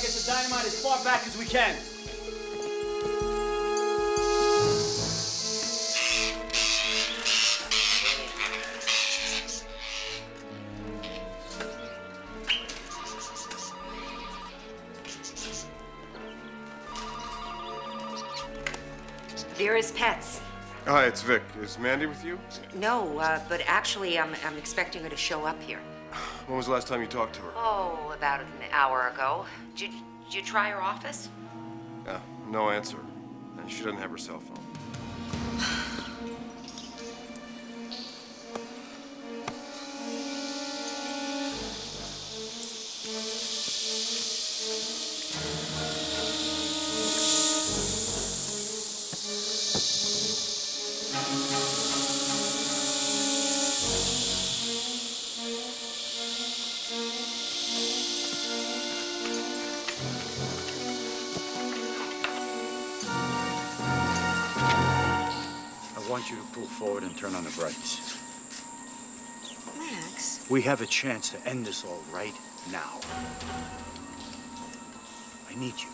get the dynamite as far back as we can. Vera's pets. Hi, it's Vic. Is Mandy with you? No, but actually, I'm expecting her to show up here. When was the last time you talked to her? Oh, about an hour ago. Did you try her office? No answer. And she doesn't have her cell phone. I want you to pull forward and turn on the brights. Max? We have a chance to end this all right now. I need you.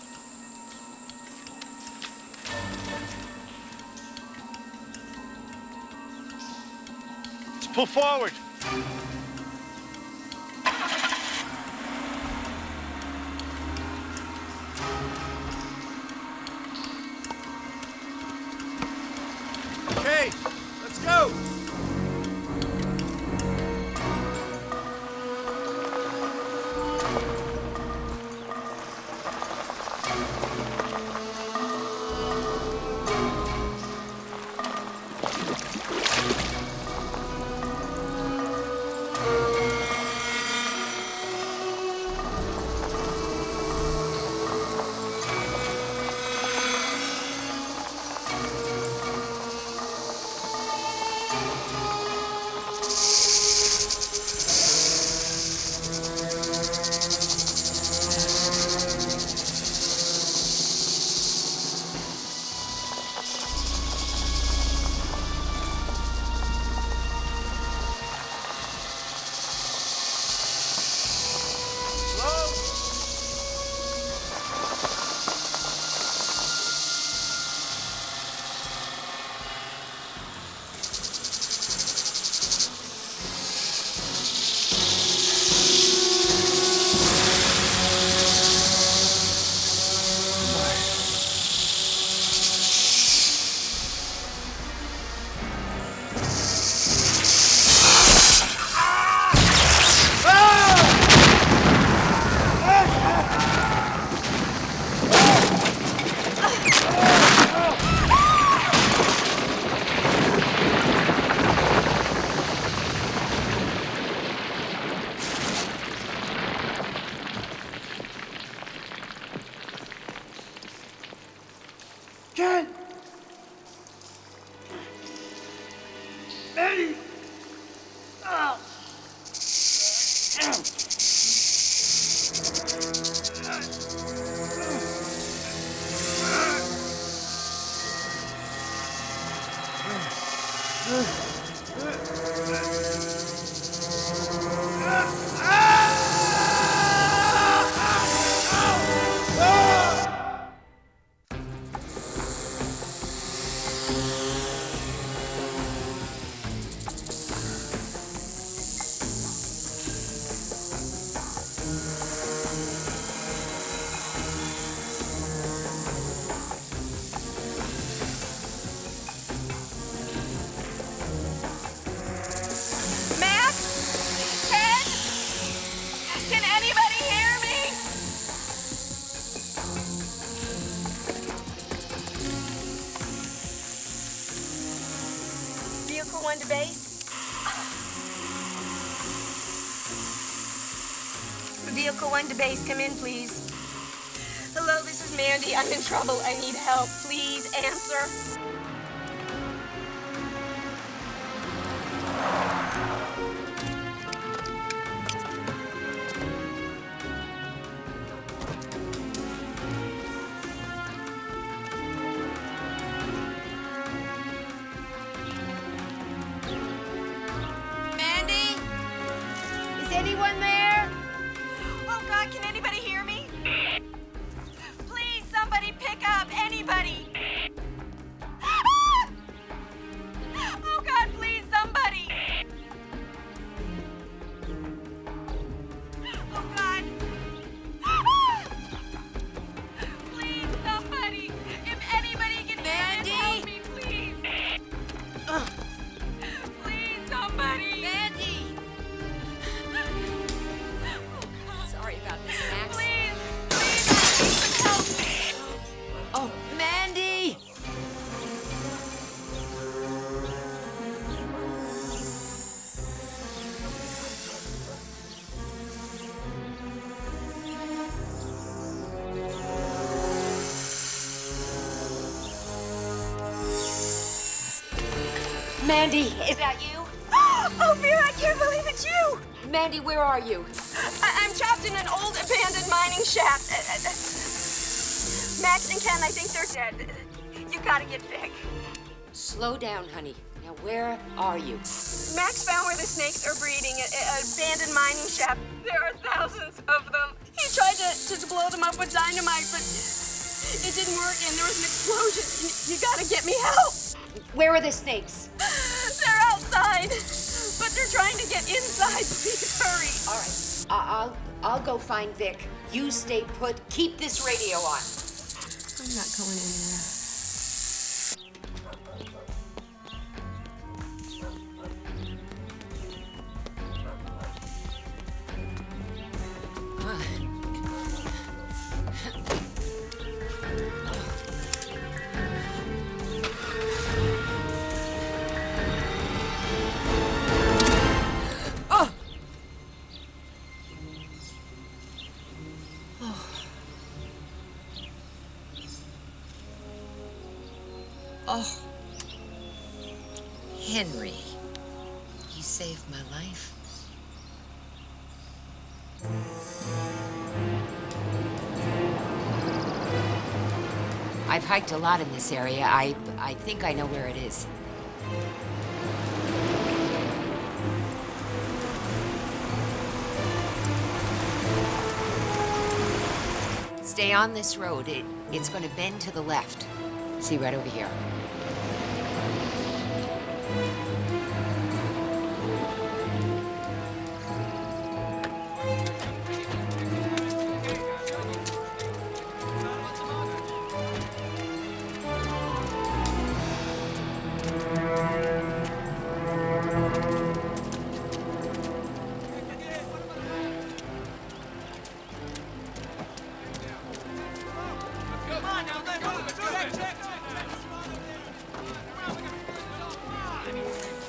Let's pull forward. Okay, let's go! Vehicle 1 to base. Vehicle 1 to base, come in, please. Hello, this is Mandy. I'm in trouble. I need help. Please answer. Is anyone there? Oh, God, can anybody hear me? Mandy, is that you? Oh, Vera, I can't believe it's you! Mandy, where are you? I'm trapped in an old abandoned mining shaft. Max and Ken, I think they're dead. You gotta get Vic. Slow down, honey. Now, where are you? Max found where the snakes are breeding, an abandoned mining shaft. There are thousands of them. He tried to blow them up with dynamite, but it didn't work, and there was an explosion. You gotta get me help. Where are the snakes? They're outside, but they're trying to get inside. Please hurry. All right. I'll go find Vic. You stay put. Keep this radio on. I'm not going anywhere. Oh, Henry, you saved my life. I've hiked a lot in this area. I think I know where it is. Stay on this road. It's going to bend to the left. See, right over here.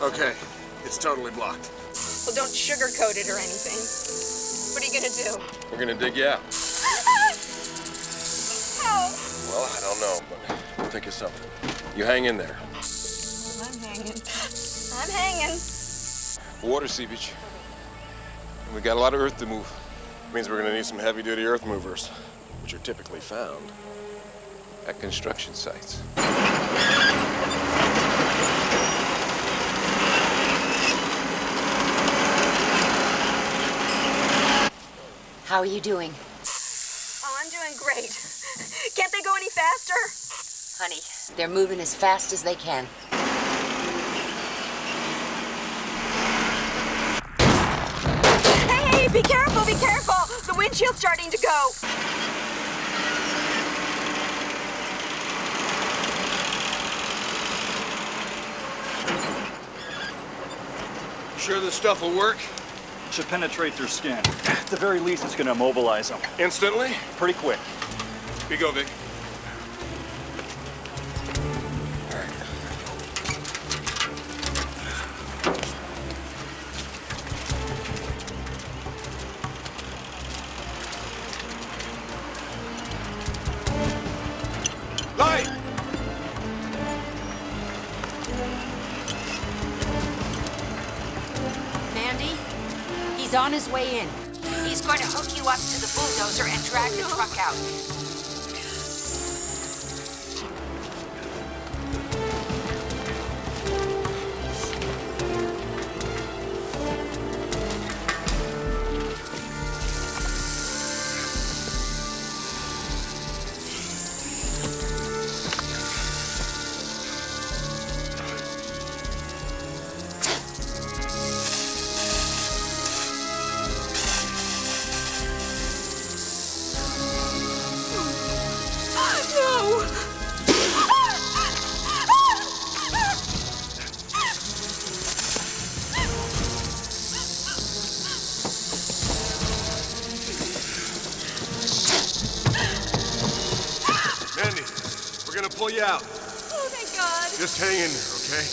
Okay, it's totally blocked. Well, don't sugarcoat it or anything. What are you gonna do? We're gonna dig you out. How? Well, I don't know, but we'll think of something. You hang in there. I'm hanging. I'm hanging. Water seepage. And we got a lot of earth to move. Means we're gonna need some heavy-duty earth movers, which are typically found at construction sites. How are you doing? Oh, I'm doing great. Can't they go any faster? Honey, they're moving as fast as they can. Hey, be careful, be careful! The windshield's starting to go. Sure this stuff will work? Should penetrate their skin. At the very least, it's going to immobilize them. Instantly? Pretty quick. Here you go, Vic. Light! Mandy, he's on his way in. He's going to hook you up to the bulldozer and drag the truck out. Pull you out. Oh, thank God. Just hang in there, okay?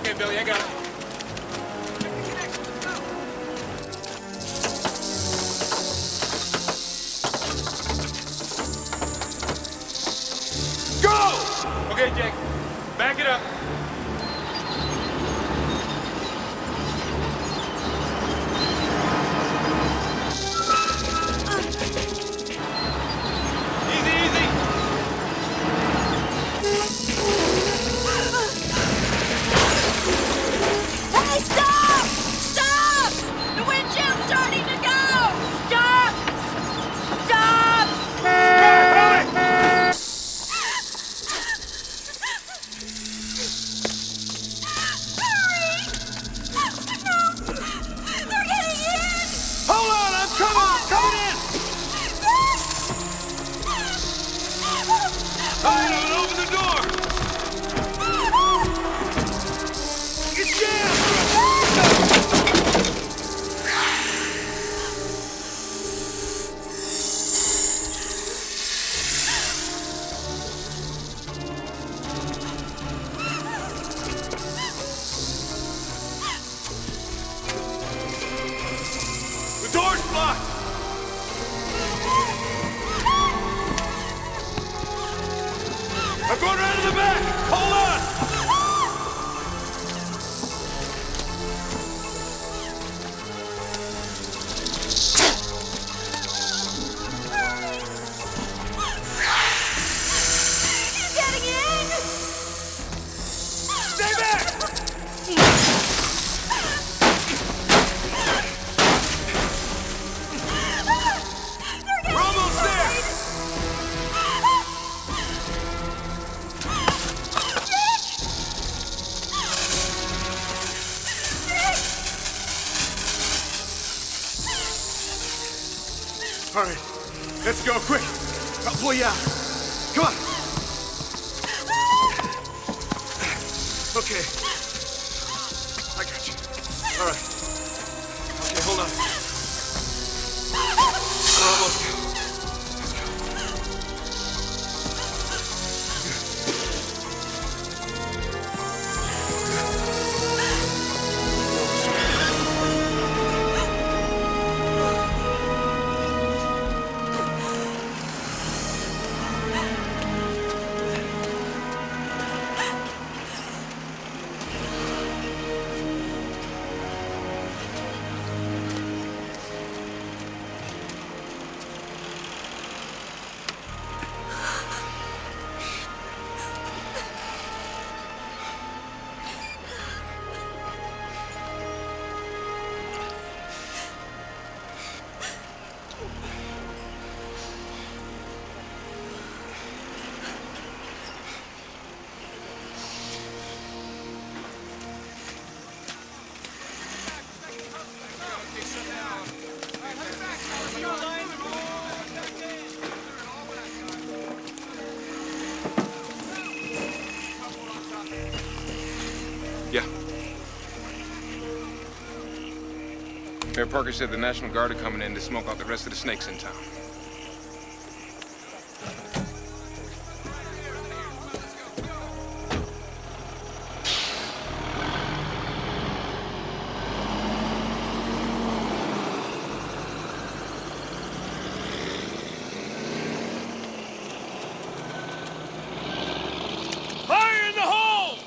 Okay, Billy, I got it. Okay, Jake. Back it up. Hey, stop! Stop! The windchill's starting to go! Stop! Stop! They're getting in! Hold on, I'm coming in! Hamlin, open the door! It's jammed! The door's blocked! I'm going around to the back! Hold on! He's getting in! Stay back! We're almost there! All right, let's go, quick. I'll pull you out. Come on. Okay. I got you. All right. Okay, hold on. Almost. Yeah. Mayor Parker said the National Guard are coming in to smoke out the rest of the snakes in town. Fire in the hole!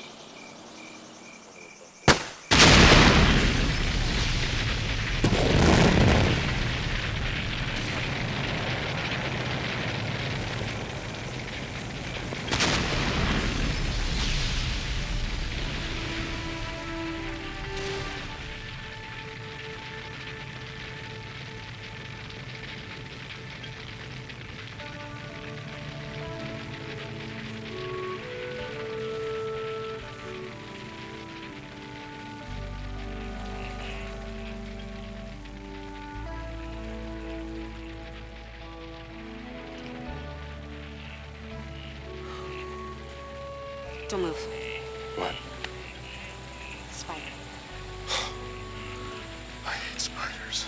Don't move. What? Spider. I hate spiders.